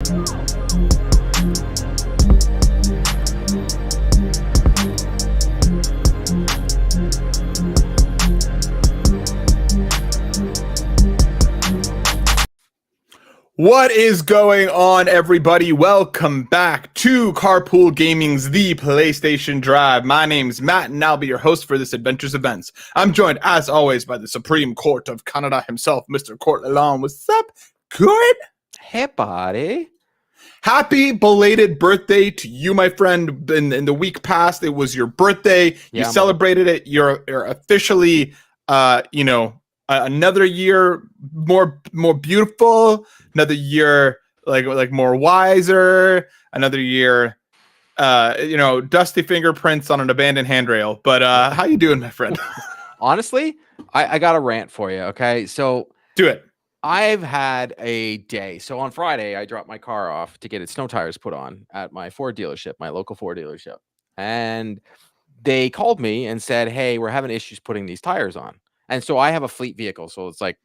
What is going on, everybody? Welcome back to Carpool Gaming's The PlayStation Drive. My name's Matt, and I'll be your host for this adventure's events. I'm joined, as always, by the Supreme Court of Canada himself, Mr. Court Lalonde. What's up, Court? Hey, buddy. Happy belated birthday to you, my friend. In the week past, it was your birthday. You celebrated it. You're officially, another year more beautiful, another year like more wiser, another year dusty fingerprints on an abandoned handrail. But how you doing, my friend? Honestly, I got a rant for you. Okay, so do it. I've had a day. So on Friday, I dropped my car off to get its snow tires put on at my Ford dealership, my local Ford dealership, and they called me and said, "Hey, we're having issues putting these tires on." And so I have a fleet vehicle, so it's like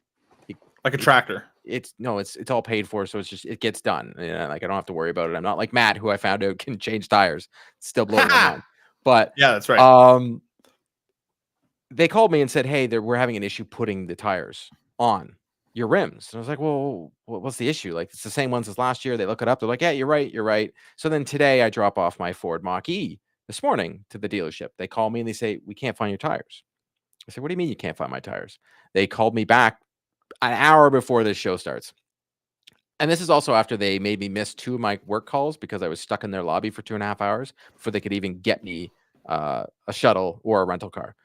a tractor. It's all paid for, so it gets done. Like I don't have to worry about it. I'm not like Matt, who I found out can change tires. It's still blowing my mind. But yeah, that's right. They called me and said, "Hey, we're having an issue putting the tires on your rims." And I was like, "Well, what's the issue? Like it's the same ones as last year." They look it up. They're like, "Yeah, you're right. So then today I drop off my Ford Mach-E this morning to the dealership. They call me and they say, "We can't find your tires." I said, "What do you mean you can't find my tires?" They called me back an hour before this show starts. And this is also after they made me miss 2 of my work calls because I was stuck in their lobby for 2.5 hours before they could even get me a shuttle or a rental car.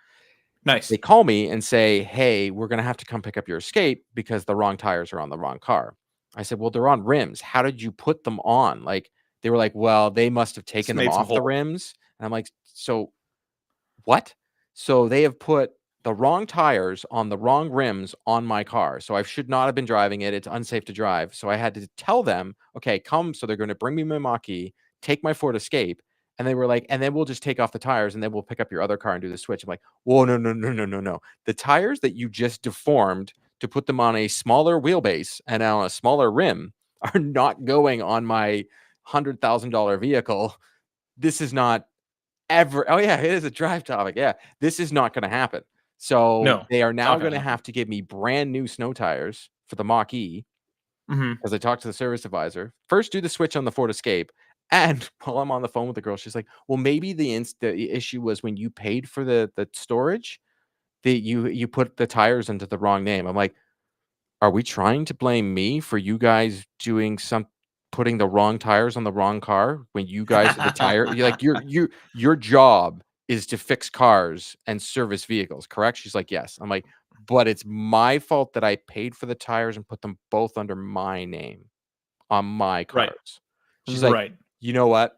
Nice. They call me and say, "Hey, we're going to have to come pick up your Escape because the wrong tires are on the wrong car." I said, "Well, they're on rims. How did you put them on?" Like they were like, "Well, they must have taken them off the rims." And I'm like, "So what?" So they have put the wrong tires on the wrong rims on my car. So I should not have been driving it. It's unsafe to drive. So I had to tell them, "Okay, come." So they're going to bring me my Mach-E, take my Ford Escape. And they were like, "And then we'll just take off the tires and then we'll pick up your other car and do the switch." I'm like, "Whoa, no. The tires that you just deformed to put them on a smaller wheelbase and on a smaller rim are not going on my $100,000 vehicle. This is not ever." Oh yeah, it is a drive topic. Yeah, this is not going to happen. So they are now going to have to give me brand new snow tires for the Mach-E because I talked to the service advisor. First, do the switch on the Ford Escape. And while I'm on the phone with the girl, she's like, "Well, maybe the issue was when you paid for the storage, that you put the tires into the wrong name." I'm like, "Are we trying to blame me for you guys putting the wrong tires on the wrong car when you guys the tire you're like your job is to fix cars and service vehicles, correct?" She's like, "Yes." I'm like, "But it's my fault that I paid for the tires and put them both under my name on my cars." Right. She's like, "You know what?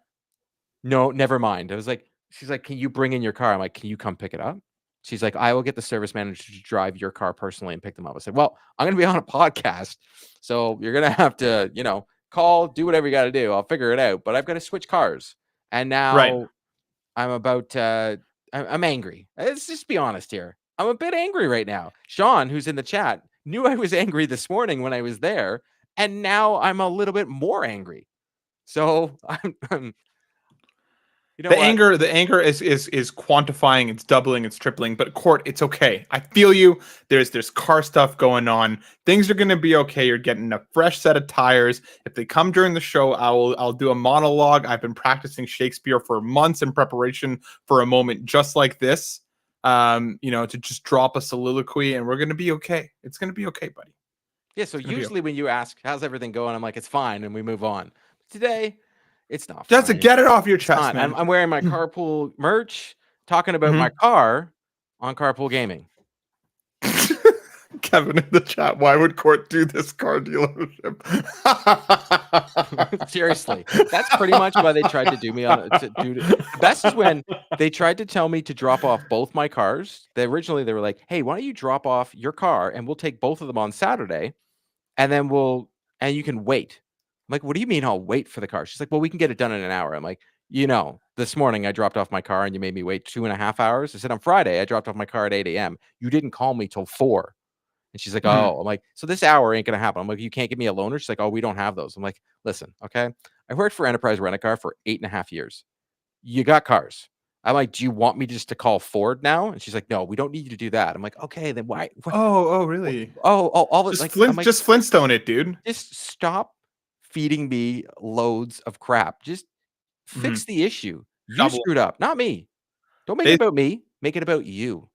No, never mind." She's like, "Can you bring in your car?" I'm like, "Can you come pick it up?" She's like, "I will get the service manager to drive your car personally and pick them up." I said, "Well, I'm going to be on a podcast, so you're going to have to, call, do whatever you got to do. I'll figure it out. But I've got to switch cars." And now I'm about, I'm angry. Let's just be honest here. I'm a bit angry right now. Sean, who's in the chat, knew I was angry this morning when I was there. And now I'm a little bit more angry. So I'm the anger is quantifying, it's doubling, it's tripling. But Court, it's okay. I feel you. There's car stuff going on. Things are gonna be okay. You're getting a fresh set of tires. If they come during the show, I'll do a monologue. I've been practicing Shakespeare for months in preparation for a moment just like this. To just drop a soliloquy, and we're gonna be okay. It's gonna be okay, buddy. Yeah. So usually when you ask, "How's everything going?" I'm like, "It's fine," and we move on. Today, it's not fine. Just to get it off your chest, man. I'm wearing my Carpool merch, talking about my car on Carpool Gaming. Kevin in the chat, why would Court do this car dealership? Seriously, that's pretty much why they tried to do me on. The best is when they tried to tell me to drop off both my cars. Originally they were like, "Hey, why don't you drop off your car and we'll take both of them on Saturday, and then you can wait." I'm like, "What do you mean I'll wait for the car?" She's like, "Well, we can get it done in an hour." I'm like, "This morning I dropped off my car and you made me wait 2.5 hours." I said, "On Friday I dropped off my car at 8 a.m. You didn't call me till 4. And she's like, oh, I'm like, so this hour ain't going to happen. I'm like, you can't give me a loaner? She's like, oh, we don't have those. I'm like, listen, okay. I worked for Enterprise Rent-A-Car for 8.5 years. You got cars. I'm like, do you want me just to call Ford now? And she's like, no, we don't need you to do that. I'm like, okay, then why? Oh, really? All just like, Flint, like, just Flintstone it, dude. Just stop feeding me loads of crap. Just fix the issue. You screwed up, not me. Don't make it about me. Make it about you.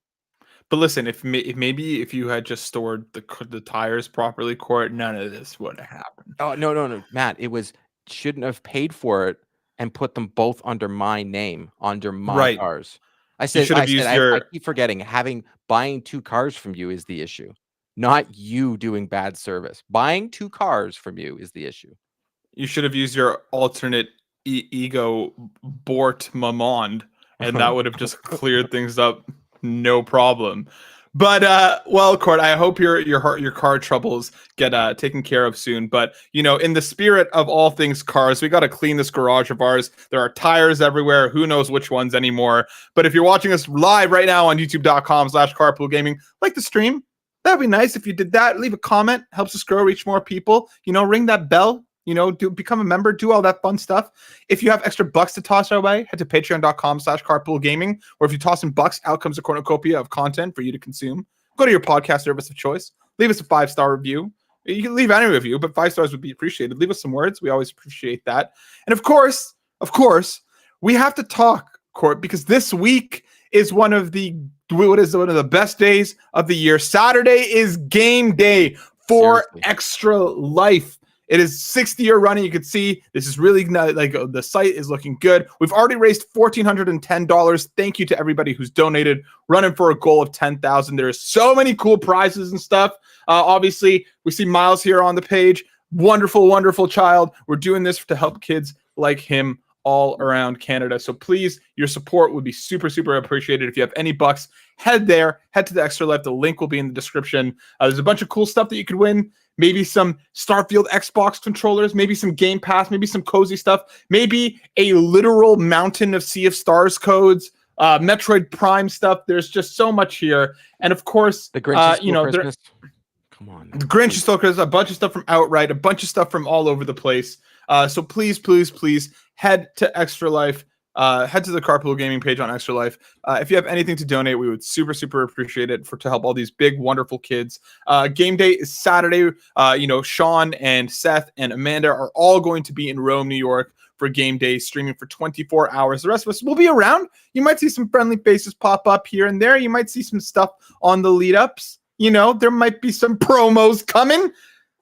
But listen, if maybe if you had just stored the tires properly, Court, none of this would have happened. Oh, no, Matt. It was shouldn't have paid for it and put them both under my name, under my cars. I said, I keep forgetting buying 2 cars from you is the issue, not you doing bad service. Buying 2 cars from you is the issue. You should have used your alternate ego Bort Mamond, and that would have just cleared things up, no problem. But well, Court, I hope your car troubles get taken care of soon. But in the spirit of all things cars, we got to clean this garage of ours. There are tires everywhere. Who knows which ones anymore? But if you're watching us live right now on youtube.com/carpoolgaming, like the stream, that'd be nice if you did that. Leave a comment, helps us grow, reach more people. Ring that bell. Become a member, do all that fun stuff. If you have extra bucks to toss our way, head to patreon.com/carpoolgaming, or if you toss in bucks, out comes a cornucopia of content for you to consume. Go to your podcast service of choice. Leave us a 5-star review. You can leave any review, but 5 stars would be appreciated. Leave us some words. We always appreciate that. And of course, we have to talk, Court, because this week is one of the best days of the year. Saturday is game day for Extra Life. It is 6th year running. You can see this is really like the site is looking good. We've already raised $1,410. Thank you to everybody who's donated, running for a goal of 10,000. There's so many cool prizes and stuff. Obviously, we see Miles here on the page. Wonderful, wonderful child. We're doing this to help kids like him all around Canada. So please, your support would be super, super appreciated. If you have any bucks, head there. Head to the Extra Life. The link will be in the description. There's a bunch of cool stuff that you could win. Maybe some Starfield Xbox controllers, maybe some Game Pass, maybe some cozy stuff, maybe a literal mountain of Sea of Stars codes, Metroid Prime stuff. There's just so much here. And of course, the Grinch Christmas. Come on. The Grinch is still Christmas, a bunch of stuff from Outright, a bunch of stuff from all over the place. So please, please, please head to Extra Life. Head to the Carpool Gaming page on Extra Life. If you have anything to donate, we would super, super appreciate it to help all these big, wonderful kids. Game day is Saturday. Sean and Seth and Amanda are all going to be in Rome, New York for game day, streaming for 24 hours. The rest of us will be around. You might see some friendly faces pop up here and there. You might see some stuff on the lead ups. There might be some promos coming.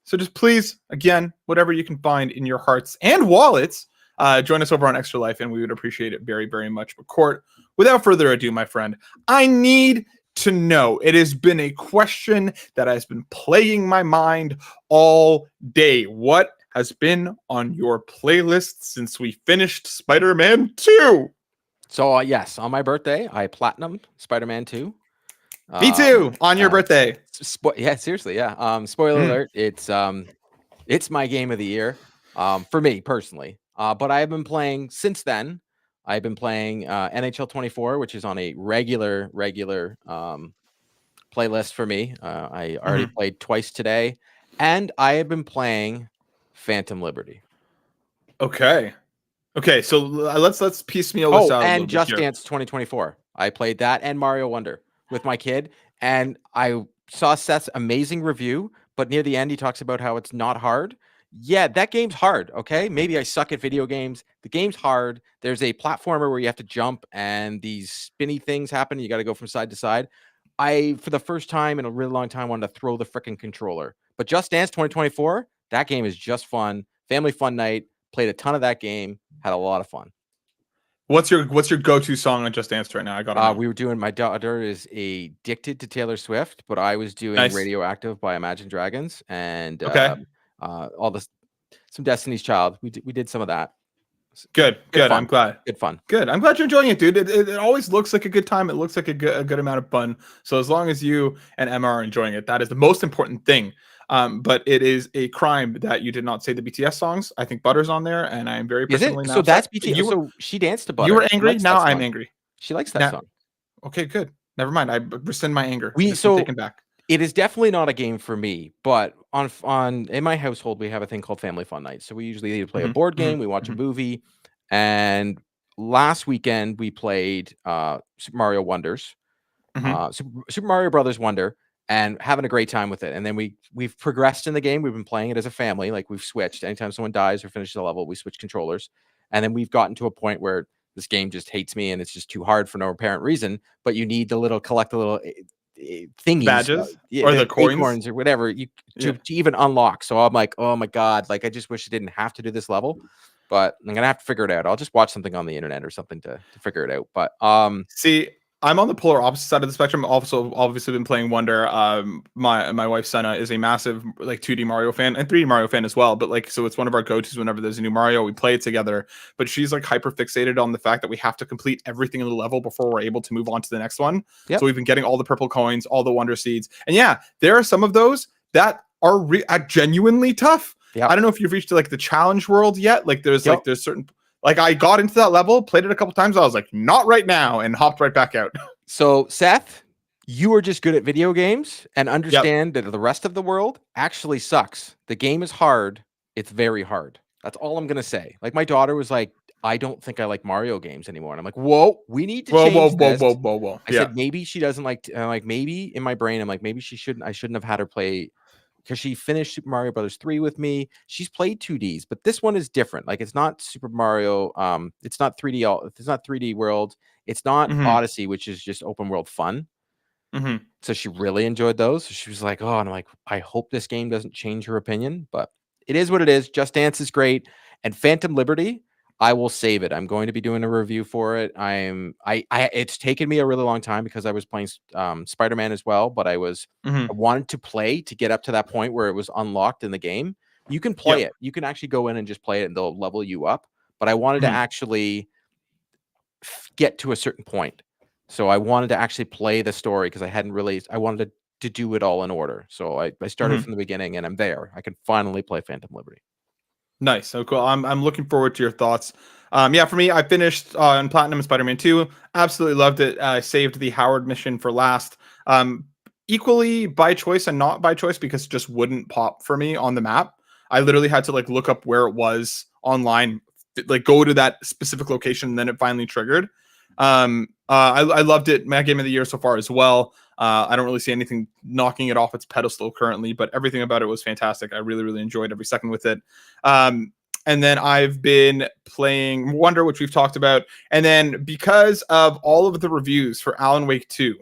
So just please, again, whatever you can find in your hearts and wallets, join us over on Extra Life, and we would appreciate it very, very much. But Court, without further ado, my friend, I need to know. It has been a question that has been plaguing my mind all day. What has been on your playlist since we finished Spider-Man 2? So, yes, on my birthday, I platinumed Spider-Man 2. Me too, on your birthday. Yeah, seriously, yeah. Spoiler alert, it's my game of the year for me, personally. But I've been playing since then. I've been playing NHL 24, which is on a regular playlist for me. I already played twice today, and I have been playing Phantom Liberty. Okay. So let's piecemeal this out. And Just Dance 2024. I played that and Mario Wonder with my kid, and I saw Seth's amazing review. But near the end, he talks about how it's not hard. Yeah, that game's hard, okay? Maybe I suck at video games. The game's hard. There's a platformer where you have to jump and these spinny things happen. You got to go from side to side. I, for the first time in a really long time, wanted to throw the freaking controller. But Just Dance 2024, that game is just fun. Family fun night. Played a ton of that game. Had a lot of fun. What's your go-to song on Just Dance right now? I got we were doing, my daughter is addicted to Taylor Swift, but I was doing Radioactive by Imagine Dragons and some Destiny's Child. We did some of that. Good. I'm glad. Good fun. Good. I'm glad you're enjoying it, dude. It always looks like a good time. It looks like a good amount of fun. So as long as you and Emma are enjoying it, that is the most important thing. But it is a crime that you did not say the BTS songs. I think Butter's on there, and I am very personally so that's BTS. So she danced to Butter. You were angry. Now I'm angry. She likes that song. Okay, good. Never mind. I rescind my anger. Taken back. It is definitely not a game for me, but on in my household we have a thing called family fun night. So we usually either play a board game, we watch a movie, and last weekend we played Super Mario Wonders, Super Mario Brothers Wonder, and having a great time with it. And then we've progressed in the game. We've been playing it as a family, like we've switched. Anytime someone dies or finishes a level, we switch controllers, and then we've gotten to a point where this game just hates me and it's just too hard for no apparent reason. But you need to collect the little thingies, badges, or the coins acorns or whatever to even unlock. So I'm like, oh my god, like I just wish I didn't have to do this level, but I'm gonna have to figure it out. I'll just watch something on the internet or something to figure it out. But see, I'm on the polar opposite side of the spectrum. Also, obviously, been playing Wonder. My wife Senna is a massive like 2D Mario fan and 3D Mario fan as well. But like, so it's one of our go-tos whenever there's a new Mario. We play it together. But she's like hyper fixated on the fact that we have to complete everything in the level before we're able to move on to the next one. Yep. So we've been getting all the purple coins, all the Wonder Seeds, and yeah, there are some of those that are genuinely tough. Yep. I don't know if you've reached like the challenge world yet. Like there's there's certain. Like I got into that level, played it a couple times. I was like, not right now, and hopped right back out. So Seth, you are just good at video games and understand that the rest of the world actually sucks. The game is hard. It's very hard. That's all I'm going to say. Like my daughter was like, I don't think I like Mario games anymore. And I'm like, whoa, we need to change this. Whoa. I said, maybe she doesn't like, like maybe in my brain, I'm like, maybe I shouldn't have had her play, because she finished Super Mario Brothers 3 with me. She's played 2Ds, but this one is different. Like it's not Super Mario. It's not 3D. It's not 3D World. It's not Odyssey, which is just open world fun. So she really enjoyed those. So she was like, oh, and I'm like, I hope this game doesn't change her opinion, but it is what it is. Just Dance is great. And Phantom Liberty, I will save it. I'm going to be doing a review for it. It's taken me a really long time because I was playing Spider-Man as well, but I wanted to play to get up to that point where it was unlocked in the game. You can play it. You can actually go in and just play it and they'll level you up. But I wanted to actually get to a certain point. So I wanted to actually play the story because I wanted to do it all in order. So I started from the beginning and I'm there. I can finally play Phantom Liberty. Nice. So cool. I'm looking forward to your thoughts. Yeah, for me, I finished on Platinum Spider-Man 2. Absolutely loved it. I saved the Howard mission for last. Equally by choice and not by choice because it just wouldn't pop for me on the map. I literally had to like look up where it was online, like go to that specific location, and then it finally triggered. I loved it. My game of the year so far as well. I don't really see anything knocking it off its pedestal currently, but everything about it was fantastic. I really, really enjoyed every second with it. And then I've been playing Wonder, which we've talked about. And then because of all of the reviews for Alan Wake 2,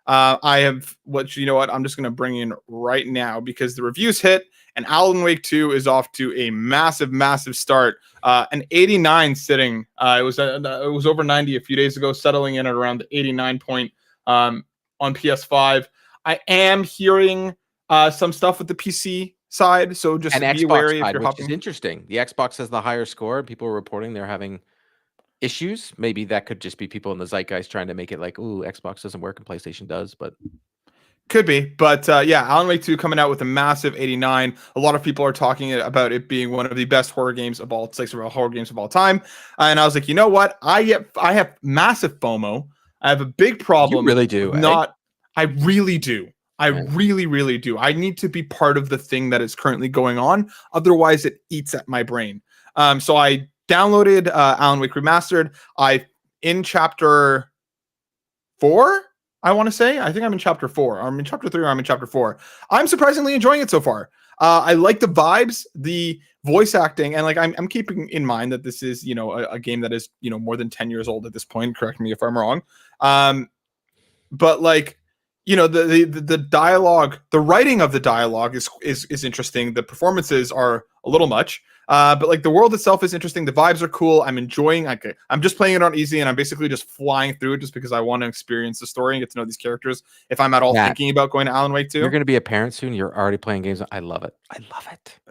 I have you know what? I'm just going to bring in right now because the reviews hit and Alan Wake 2 is off to a massive, massive start. An 89 sitting. It was over 90 a few days ago, settling in at around the 89 point on PS5. I am hearing some stuff with the PC side, so just be Xbox wary side, if you're hopping. Which is interesting. The Xbox has the higher score. People are reporting they're having issues. Maybe that could just be people in the zeitgeist trying to make it like, ooh, Xbox doesn't work and PlayStation does, but could be. But yeah, Alan Wake 2 coming out with a massive 89. A lot of people are talking about it being one of the best horror games of all time. And I was like, you know what? I have massive FOMO. I have a big problem. You really do. I really do. I really, really do. I need to be part of the thing that is currently going on. Otherwise, it eats at my brain. So I downloaded Alan Wake Remastered. In chapter 4, I want to say. I think I'm in chapter 4. I'm in chapter 3 or I'm in chapter 4. I'm surprisingly enjoying it so far. I like the vibes, the voice acting, and like I'm keeping in mind that this is, a game that is, more than 10 years old at this point. Correct me if I'm wrong. But like, the dialogue, the writing of the dialogue is interesting. The performances are a little much. But like the world itself is interesting. The vibes are cool. I'm enjoying. I'm just playing it on easy, and I'm basically just flying through it just because I want to experience the story and get to know these characters. If I'm at all thinking about going to Alan Wake 2, you're going to be a parent soon. You're already playing games. I love it.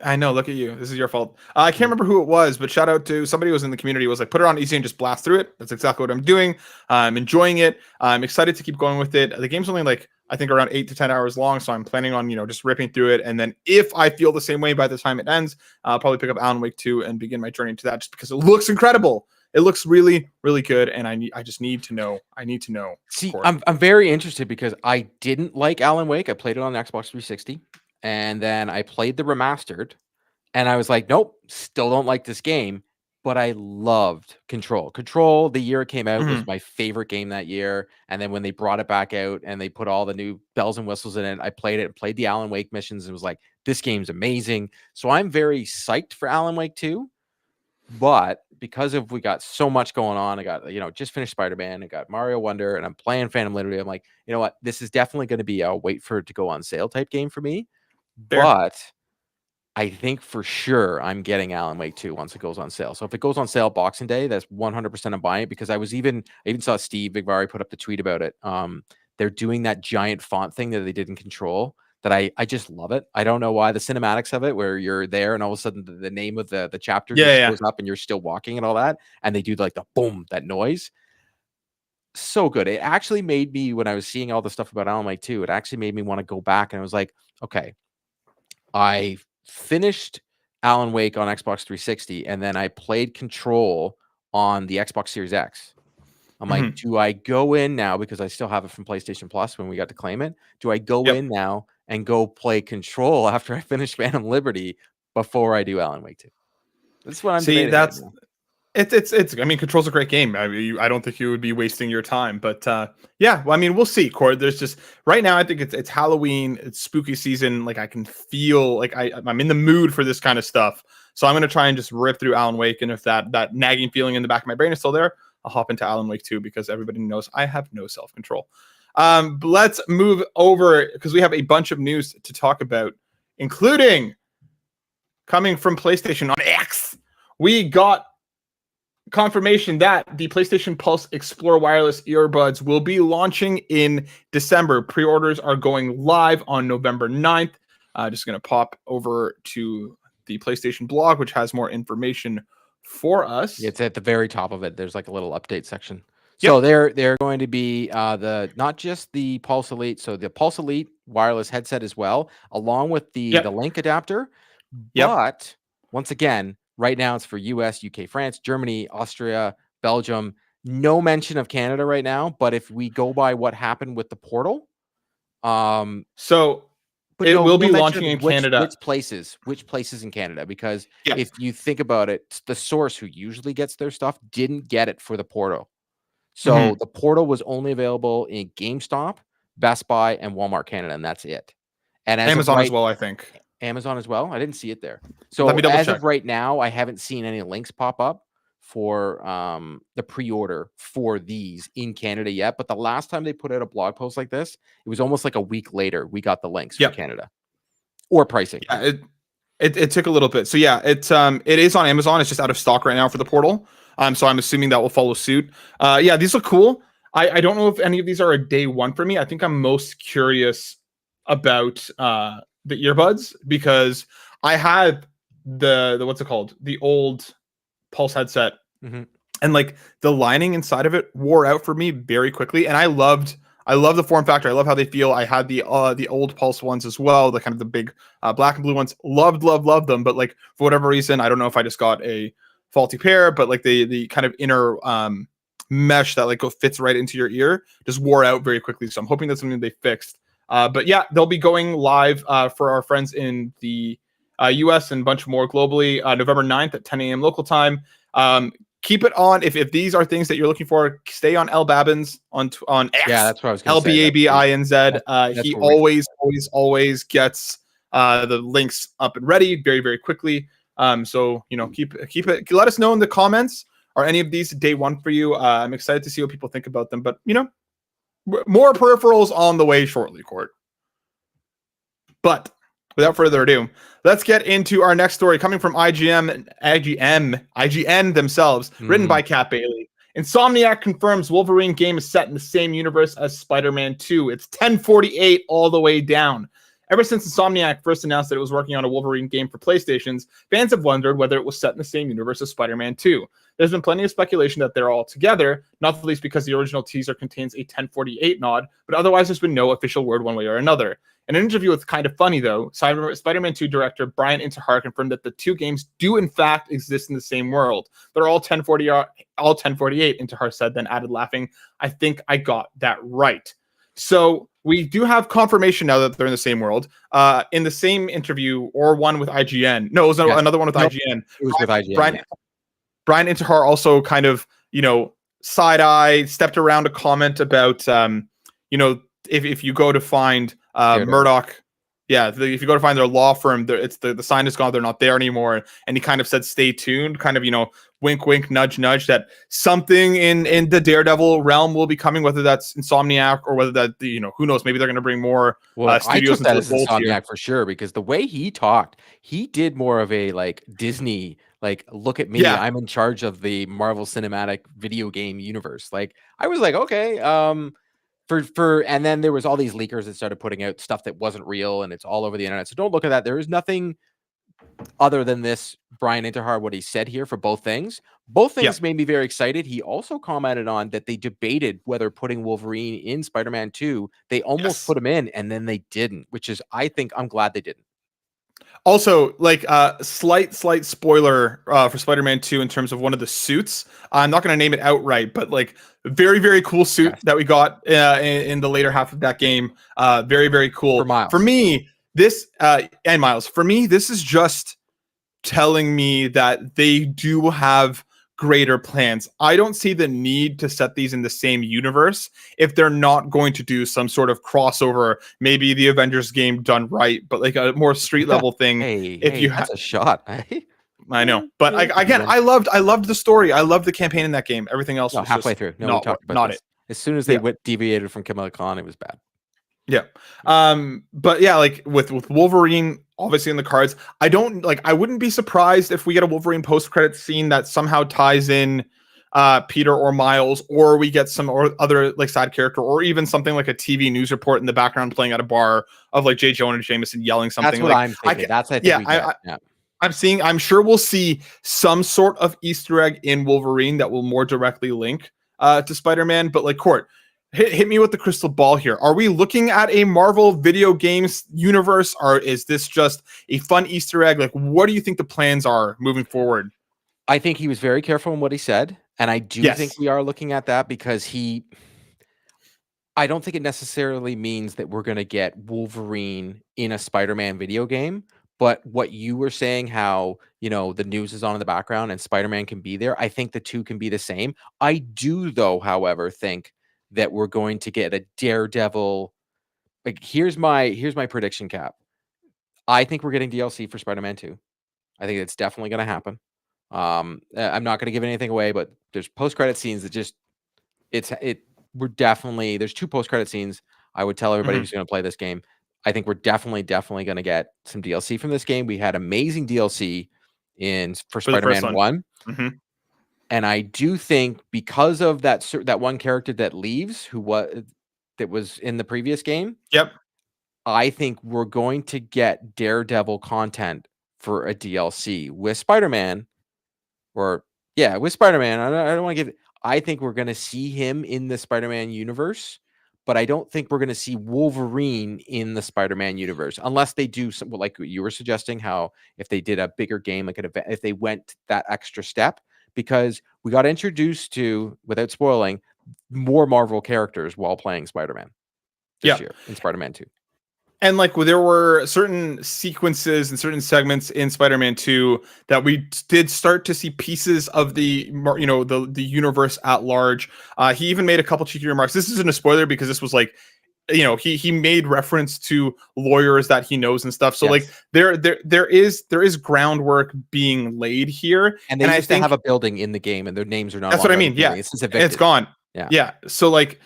I know. Look at you. This is your fault. I can't remember who it was, but shout out to somebody who was in the community. Was like, put it on easy and just blast through it. That's exactly what I'm doing. I'm enjoying it. I'm excited to keep going with it. The game's only like, I think around 8 to 10 hours long. So I'm planning on, just ripping through it. And then if I feel the same way by the time it ends, I'll probably pick up Alan Wake 2 and begin my journey into that just because it looks incredible. It looks really, really good, and I just need to know. I need to know. See, I'm very interested because I didn't like Alan Wake. I played it on Xbox 360, and then I played the remastered, and I was like, nope, still don't like this game. But I loved Control. Control, the year it came out, was my favorite game that year. And then when they brought it back out and they put all the new bells and whistles in it, I played it and played the Alan Wake missions and was like, this game's amazing. So I'm very psyched for Alan Wake 2. But because we got so much going on, I got, just finished Spider-Man, I got Mario Wonder, and I'm playing Phantom Liberty. I'm like, you know what? This is definitely going to be a wait for it to go on sale type game for me. Fair. But I think for sure I'm getting Alan Wake 2 once it goes on sale. So if it goes on sale Boxing Day, that's 100% I'm buying it, because I even saw Steve Vigvari put up the tweet about it. They're doing that giant font thing that they did in Control that I just love it. I don't know why. The cinematics of it, where you're there and all of a sudden the name of the chapter just goes up and you're still walking and all that, and they do like the boom, that noise. So good. It actually made me, when I was seeing all the stuff about Alan Wake 2, it actually made me want to go back, and I was like, okay, I finished Alan Wake on Xbox 360, and then I played Control on the Xbox Series X. I'm like, do I go in now, because I still have it from PlayStation Plus when we got to claim it? Do I go in now and go play Control after I finish Phantom Liberty before I do Alan Wake 2? That's what I'm debating. It's I mean, Control's a great game. I don't think you would be wasting your time, but yeah, well, I mean, we'll see, Cord. There's just right now, I think it's Halloween, it's spooky season. Like, I can feel like I'm in the mood for this kind of stuff. So I'm gonna try and just rip through Alan Wake, and if that nagging feeling in the back of my brain is still there, I'll hop into Alan Wake 2, because everybody knows I have no self-control. Let's move over, because we have a bunch of news to talk about, including coming from PlayStation on X. We got confirmation that the PlayStation Pulse Explore wireless earbuds will be launching in December. Pre-orders are going live on November 9th. Just going to pop over to the PlayStation blog, which has more information for us. It's at the very top of it. There's like a little update section. So they're going to be not just the Pulse Elite, so the Pulse Elite wireless headset as well, along with the link adapter. But once again, right now it's for US, UK, France, Germany, Austria, Belgium. No mention of Canada right now. But if we go by what happened with the portal, but it will be launching in Canada. Which places in Canada? Because if you think about it, the source who usually gets their stuff didn't get it for the portal. So the portal was only available in GameStop, Best Buy, and Walmart Canada, and that's it. And Amazon as well, I think. Amazon as well? I didn't see it there. So as of right now, I haven't seen any links pop up for the pre-order for these in Canada yet. But the last time they put out a blog post like this, it was almost like a week later we got the links for Canada or pricing. Yeah, it took a little bit. So yeah, it is on Amazon. It's just out of stock right now for the portal. So I'm assuming that will follow suit. Yeah, these look cool. I don't know if any of these are a day one for me. I think I'm most curious about the earbuds, because I had the what's it called? The old Pulse headset, and like the lining inside of it wore out for me very quickly. And I love the form factor. I love how they feel. I had the old Pulse ones as well, the kind of the big black and blue ones. Loved them. But like, for whatever reason, I don't know if I just got a faulty pair, but like the kind of inner mesh that like fits right into your ear just wore out very quickly. So I'm hoping that's something they fixed. But yeah, they'll be going live for our friends in the US and a bunch more globally, November 9th at 10 a.m. local time. Keep it on. If these are things that you're looking for, stay on L Babbins on X. Yeah, that's what I was going to say. LBABINZ. He always gets the links up and ready very, very quickly. So, keep it. Let us know in the comments. Are any of these day one for you? I'm excited to see what people think about them. But, more peripherals on the way shortly, Court. But without further ado, let's get into our next story, coming from IGN themselves, written by Kat Bailey. Insomniac confirms Wolverine game is set in the same universe as Spider-Man 2. It's 1048 all the way down. Ever since Insomniac first announced that it was working on a Wolverine game for PlayStations, fans have wondered whether it was set in the same universe as Spider-Man 2. There's been plenty of speculation that they're all together, not the least because the original teaser contains a 1048 nod, but otherwise there's been no official word one way or another. In an interview with Kind of Funny, though, Spider-Man 2 director Brian Intihar confirmed that the two games do in fact exist in the same world. They're all 1048, Intihar said, then added, laughing, "I think I got that right." So we do have confirmation now that they're in the same world. In the same interview, or one with IGN. No, it was another one with IGN. It was with IGN. Brian Intihar also kind of, side-eye stepped around a comment about, if you go to find Murdoch, if you go to find their law firm, the sign is gone, they're not there anymore. And he kind of said, stay tuned, kind of, wink, wink, nudge, nudge, that something in the Daredevil realm will be coming, whether that's Insomniac or whether that, who knows, maybe they're going to bring more studios into the fold here. Insomniac for sure, because the way he talked, he did more of a like Disney, like, look at me, I'm in charge of the Marvel Cinematic video game universe. Like, I was like, okay, and then there was all these leakers that started putting out stuff that wasn't real, and it's all over the internet. So don't look at that. There is nothing other than this Brian Intihar, what he said here for both things. Both things made me very excited. He also commented on that they debated whether putting Wolverine in Spider-Man 2. They almost put him in, and then they didn't, which is, I think, I'm glad they didn't. Also, like, slight spoiler for Spider-Man 2 in terms of one of the suits. I'm not going to name it outright, but like, very, very cool suit that we got in the later half of that game. Very, very cool. For me, this and Miles, for me, this is just telling me that they do have greater plans. I don't see the need to set these in the same universe if they're not going to do some sort of crossover, maybe the Avengers game done right, but like a more street level thing. That's a shot. I know, but I loved the story. I loved the campaign in that game. Everything else was halfway through. No, we talked about this. As soon as they deviated from Kamala Khan, it was bad. Yeah. But yeah, like with Wolverine obviously in the cards, I wouldn't be surprised if we get a Wolverine post-credit scene that somehow ties in Peter or Miles, or we get some or other like side character, or even something like a TV news report in the background playing at a bar of like J. Jonah Jameson yelling something. That's what I'm thinking. I'm sure we'll see some sort of Easter egg in Wolverine that will more directly link to Spider-Man. But like, Court, hit me with the crystal ball here. Are we looking at a Marvel video games universe, or is this just a fun Easter egg? Like, what do you think the plans are moving forward? I think he was very careful in what he said. And I do think we are looking at that because I don't think it necessarily means that we're going to get Wolverine in a Spider-Man video game. But what you were saying, how, the news is on in the background and Spider-Man can be there, I think the two can be the same. I do, though, however, think that we're going to get a Daredevil. Like, here's my prediction, Cap. I think we're getting DLC for Spider-Man 2. I think it's definitely going to happen. I'm not going to give anything away, but there's post-credit scenes that there's two post-credit scenes. I would tell everybody who's going to play this game. I think we're definitely going to get some DLC from this game. We had amazing DLC for Spider-Man 1. Mm-hmm. And I do think because of that one character that leaves, that was in the previous game. Yep. I think we're going to get Daredevil content for a DLC with Spider-Man. With Spider-Man. I don't want to give. I think we're going to see him in the Spider-Man universe, but I don't think we're going to see Wolverine in the Spider-Man universe unless they do something like you were suggesting. How if they did a bigger game, like an event, if they went that extra step, because we got introduced to, without spoiling, more Marvel characters while playing Spider-Man this year in Spider-Man 2. And like, there were certain sequences and certain segments in Spider-Man 2 that we did start to see pieces of the universe at large. He even made a couple cheeky remarks. This isn't a spoiler because this was like, he made reference to lawyers that he knows and stuff. So like there is groundwork being laid here. And I think have a building in the game and their names are not. That's what I mean. Yeah. It's gone. Yeah. So like,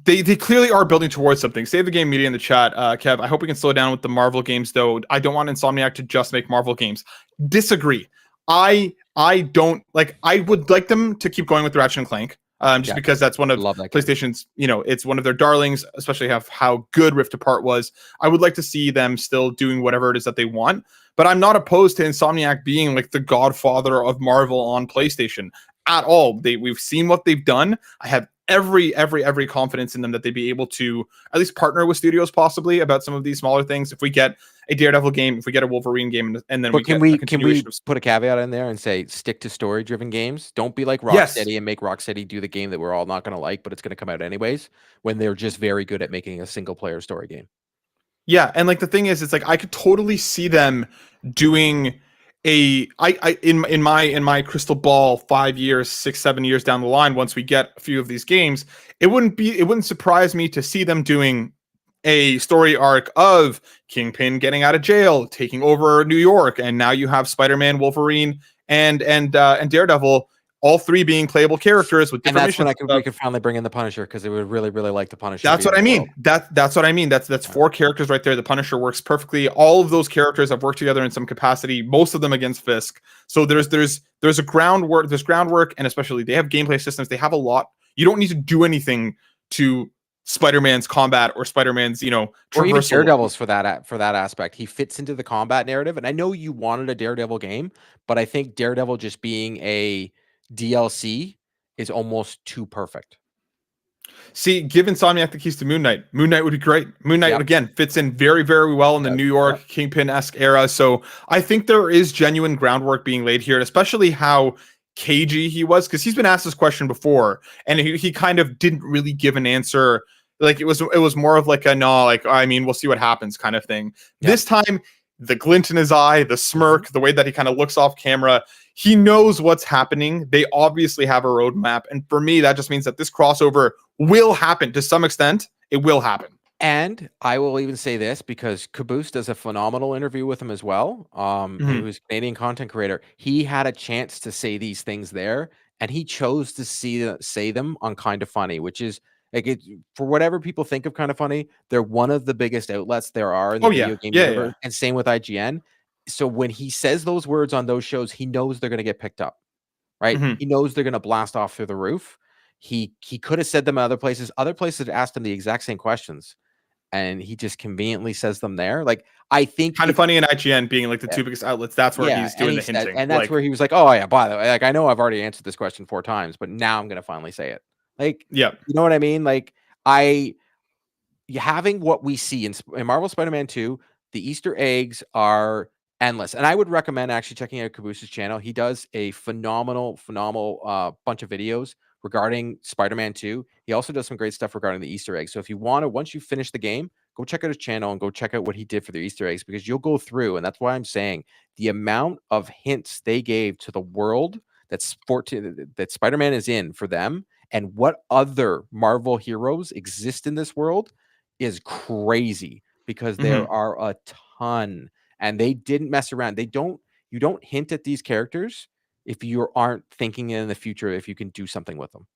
They clearly are building towards something. Save the Game Media in the chat. Kev, I hope we can slow down with the Marvel games, though. I don't want Insomniac to just make Marvel games. Disagree. I don't like. I would like them to keep going with Ratchet and Clank. just because that's one of PlayStation's, it's one of their darlings, especially how good Rift Apart was. I would like to see them still doing whatever it is that they want, but I'm not opposed to Insomniac being like the godfather of Marvel on PlayStation at all. We've seen what they've done. I have every confidence in them that they'd be able to at least partner with studios possibly about some of these smaller things. If we get a Daredevil game, if we get a Wolverine game, and then can we put a caveat in there and say stick to story driven games? Don't be like Rocksteady and make Rocksteady do the game that we're all not going to like, but it's going to come out anyways, when they're just very good at making a single player story game. Yeah, and like the thing is, it's like I could totally see them doing in my crystal ball, 5 years, 6, 7 years down the line, once we get a few of these games, it wouldn't surprise me to see them doing a story arc of Kingpin getting out of jail, taking over New York, and now you have Spider-Man, Wolverine, and Daredevil, all three being playable characters with different missions. And we could finally bring in the Punisher, because they would really like the Punisher. That's what I mean. That's what I mean. That's 4 characters right there. The Punisher works perfectly. All of those characters have worked together in some capacity, most of them against Fisk. So there's a groundwork, and especially they have gameplay systems. They have a lot. You don't need to do anything to Spider-Man's combat or Spider-Man's, or even Daredevil's for that aspect. He fits into the combat narrative, and I know you wanted a Daredevil game, but I think Daredevil just being a DLC is almost too perfect. See, give Insomniac the keys to Moon Knight. Moon Knight would be great. Moon Knight, again, fits in very, very well in the New York Kingpin-esque era. So I think there is genuine groundwork being laid here, and especially how cagey he was, because he's been asked this question before, and he kind of didn't really give an answer. Like it was more of like a no, like I mean, we'll see what happens kind of thing. This time, the glint in his eye, the smirk, the way that he kind of looks off camera, he knows what's happening. They obviously have a roadmap, and for me, that just means that this crossover will happen to some extent. It will happen. And I will even say this, because Caboose does a phenomenal interview with him as well. Who's a Canadian content creator. He had a chance to say these things there, and he chose to say them on Kind of Funny, which is like, for whatever people think of Kind of Funny, they're one of the biggest outlets there are in the video game universe, and same with IGN. So when he says those words on those shows, he knows they're going to get picked up, right? He knows they're going to blast off through the roof. He could have said them at other places. Other places asked him the exact same questions, and he just conveniently says them there. Like, I think Kind of Funny and IGN being like the two biggest outlets. That's where he's doing the hinting, and that's where he was like, "Oh yeah, by the way, like I know I've already answered this question 4 times, but now I'm going to finally say it." Like, you know what I mean? Like, having what we see in Marvel Spider-Man 2, the Easter eggs are endless, and I would recommend actually checking out Caboose's channel. He does a phenomenal bunch of videos regarding Spider-Man 2. He also does some great stuff regarding the Easter eggs. So if you want to, once you finish the game, go check out his channel and go check out what he did for the Easter eggs, because you'll go through, and that's why I'm saying the amount of hints they gave to the world that Spider-Man is in for them, and what other Marvel heroes exist in this world is crazy, because there are a ton, and they didn't mess around. You don't hint at these characters if you aren't thinking in the future if you can do something with them.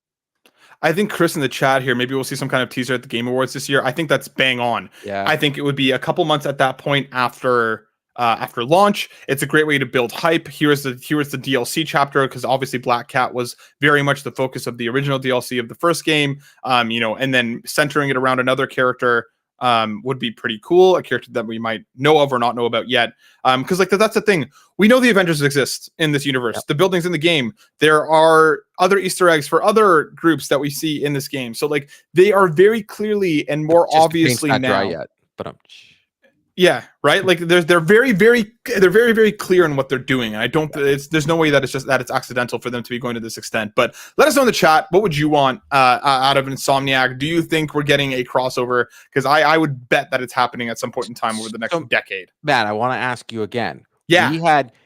I think Chris in the chat here, maybe we'll see some kind of teaser at the Game Awards this year. I think that's bang on. Yeah. I think it would be a couple months at that point after launch. It's a great way to build hype. Here's the DLC chapter, because obviously Black Cat was very much the focus of the original DLC of the first game. And then centering it around another character would be pretty cool, a character that we might know of or not know about yet. Because like that's the thing, we know the Avengers exist in this universe. The buildings in the game, there are other Easter eggs for other groups that we see in this game. So like they are very clearly and more obviously now. Dry yet, but yeah, right. Like they're very clear in what they're doing, and I don't. There's no way that it's accidental for them to be going to this extent. But let us know in the chat, what would you want out of Insomniac? Do you think we're getting a crossover? Because I would bet that it's happening at some point in time over the next decade. Matt, I want to ask you again. Yeah,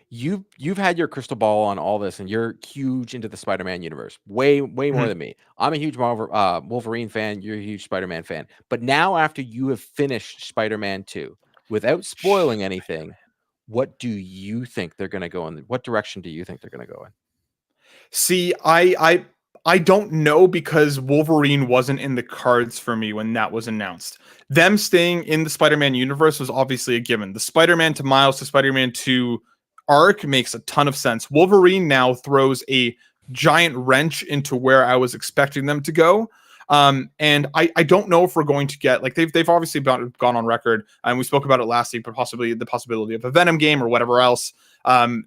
you've had your crystal ball on all this, and you're huge into the Spider-Man universe, way more than me. I'm a huge Wolverine fan. You're a huge Spider-Man fan. But now, after you have finished Spider-Man 2. Without spoiling anything, what do you think they're going to go in? What direction do you think they're going to go in? See, I don't know, because Wolverine wasn't in the cards for me when that was announced. Them staying in the Spider-Man universe was obviously a given. The Spider-Man to Miles to Spider-Man 2 arc makes a ton of sense. Wolverine now throws a giant wrench into where I was expecting them to go. And I don't know if we're going to get, like, they've obviously gone on record, and we spoke about it last week, but possibly the possibility of a Venom game or whatever else. I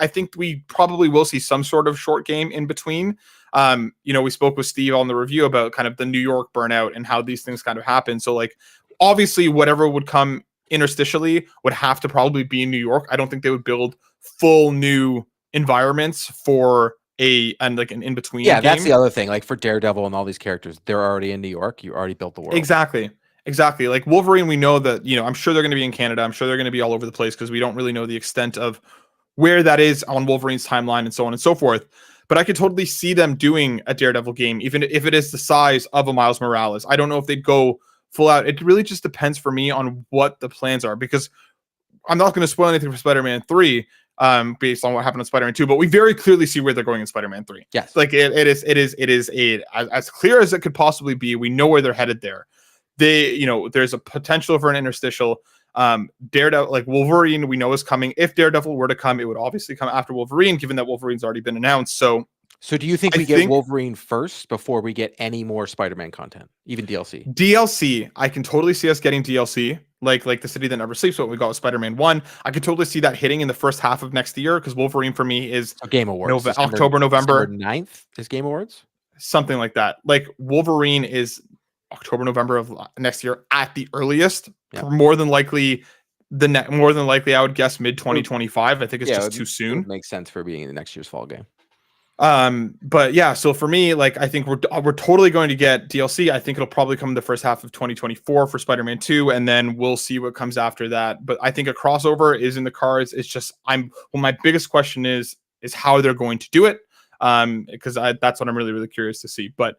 think we probably will see some sort of short game in between. We spoke with Steve on the review about kind of the New York burnout and how these things kind of happen. So, like, obviously whatever would come interstitially would have to probably be in New York. I don't think they would build full new environments for an in-between game. That's the other thing. Like, for Daredevil and all these characters, they're already in New York. You already built the world. Exactly. Like Wolverine, we know that, I'm sure they're going to be in Canada. I'm sure they're going to be all over the place because we don't really know the extent of where that is on Wolverine's timeline and so on and so forth. But I could totally see them doing a Daredevil game, even if it is the size of a Miles Morales. I don't know if they'd go full out. It really just depends for me on what the plans are, because I'm not going to spoil anything for Spider-Man 3 based on what happened in Spider-Man 2, but we very clearly see where they're going in Spider-Man 3. Yes. Like, it is as clear as it could possibly be. We know where they're headed there. There's a potential for an interstitial. Daredevil, like Wolverine, we know is coming. If Daredevil were to come, it would obviously come after Wolverine, given that Wolverine's already been announced. So do you think we get Wolverine first before we get any more Spider-Man content, even DLC? DLC, I can totally see us getting DLC, like The City That Never Sleeps, what we got with Spider-Man 1. I could totally see that hitting in the first half of next year, because Wolverine for me is Game Awards. October, November. December 9th is Game Awards? Something like that. Like, Wolverine is October, November of next year at the earliest. Yeah. More than likely, I would guess mid 2025. I think it's just too soon. It makes sense for being in the next year's fall game. But yeah, so for me, like, I think we're totally going to get DLC. I think it'll probably come in the first half of 2024 for Spider-Man 2, and then we'll see what comes after that. But I think a crossover is in the cards. It's just my biggest question is how they're going to do it. Because that's what I'm really, really curious to see. But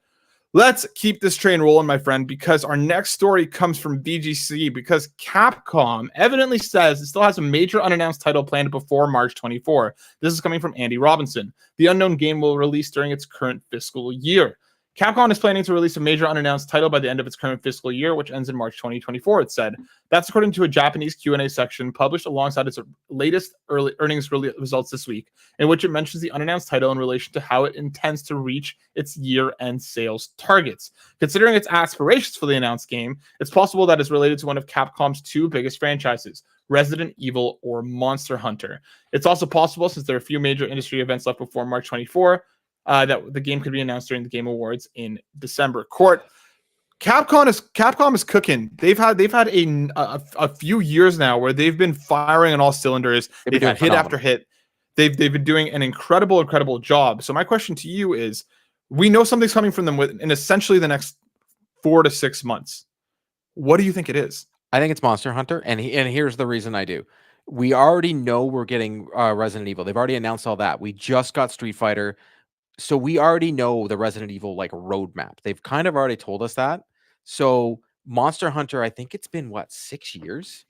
let's keep this train rolling, my friend, because our next story comes from VGC, because Capcom evidently says it still has a major unannounced title planned before March 24. This is coming from Andy Robinson. The unknown game will release during its current fiscal year. Capcom is planning to release a major unannounced title by the end of its current fiscal year, which ends in March 2024, it said. That's according to a Japanese Q&A section published alongside its latest early earnings results this week, in which it mentions the unannounced title in relation to how it intends to reach its year-end sales targets. Considering its aspirations for the announced game, it's possible that it's related to one of Capcom's two biggest franchises, Resident Evil or Monster Hunter. It's also possible, since there are a few major industry events left before March 24, that the game could be announced during the Game Awards in December. Court, Capcom is cooking. They've had a few years now where they've been firing on all cylinders. They've had hit after hit. They've been doing an incredible job. So my question to you is, we know something's coming from them in essentially the next 4 to 6 months. What do you think it is? I think it's Monster Hunter, and here's the reason I do. We already know we're getting Resident Evil. They've already announced all that. We just got Street Fighter. So we already know the Resident Evil roadmap. They've kind of already told us that. So Monster Hunter, I think it's been 6 years.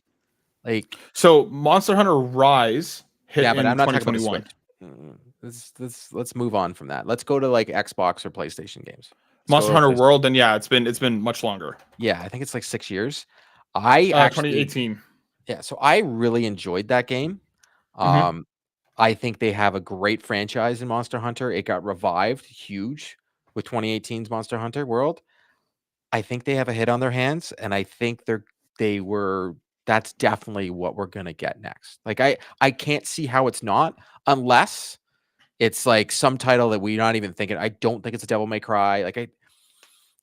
So Monster Hunter Rise hit in I'm not 2021. Let's move on from that. Let's go to Xbox or PlayStation games. Monster Hunter World, then it's been much longer. Yeah, I think it's 6 years. I actually 2018. Yeah, so I really enjoyed that game. I think they have a great franchise in Monster Hunter. It got revived huge with 2018's Monster Hunter World. I think they have a hit on their hands, and I think that's definitely what we're going to get next. I can't see how it's not, unless it's some title that we're not even thinking. I don't think it's a Devil May Cry.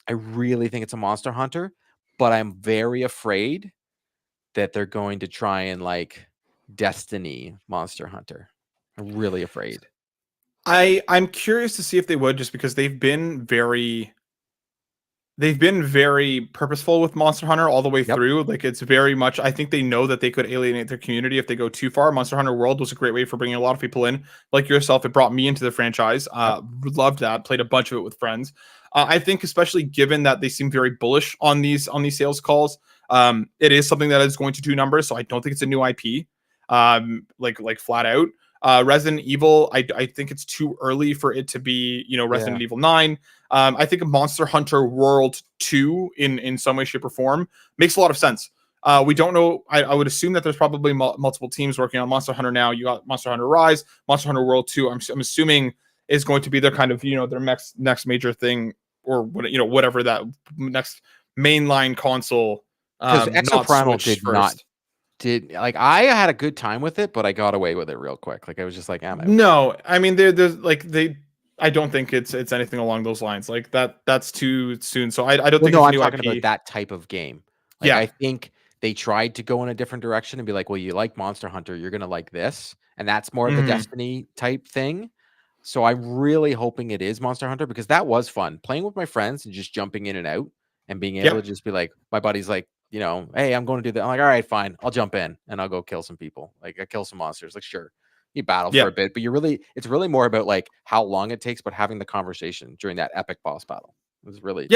I really think it's a Monster Hunter, but I'm very afraid that they're going to try and Destiny Monster Hunter. I'm really afraid. I'm curious to see if they would, just because they've been very purposeful with Monster Hunter all the way through. It's very much, I think they know that they could alienate their community if they go too far. Monster Hunter World was a great way for bringing a lot of people in, like yourself. It brought me into the franchise. Loved that. Played a bunch of it with friends. I think, especially given that they seem very bullish on these sales calls, it is something that is going to do numbers. So I don't think it's a new IP, flat out. Resident Evil, I think it's too early for it to be, Resident Evil 9. I think Monster Hunter World 2 in some way, shape, or form makes a lot of sense. We don't know. I would assume that there's probably multiple teams working on Monster Hunter now. You got Monster Hunter Rise, Monster Hunter World 2. I'm assuming is going to be their kind of, their next major thing, or whatever that next mainline console. Because Exoprimal I had a good time with it, but I got away with it real quick. Like I was just like, no, I mean there's I don't think it's anything along those lines. Like that's too soon. So I don't think. No, it's I'm talking about that type of game. Like, yeah, I think they tried to go in a different direction and be like, well, you like Monster Hunter, you're gonna like this, and that's more of the Destiny type thing. So I'm really hoping it is Monster Hunter, because that was fun playing with my friends and just jumping in and out and being able to just be like, my buddy's like, hey, I'm going to do that. I'm like, all right, fine, I'll jump in and I'll go kill some people. Like I kill some monsters. Like sure, you battle for a bit, but it's really more about like how long it takes, but having the conversation during that epic boss battle. It was really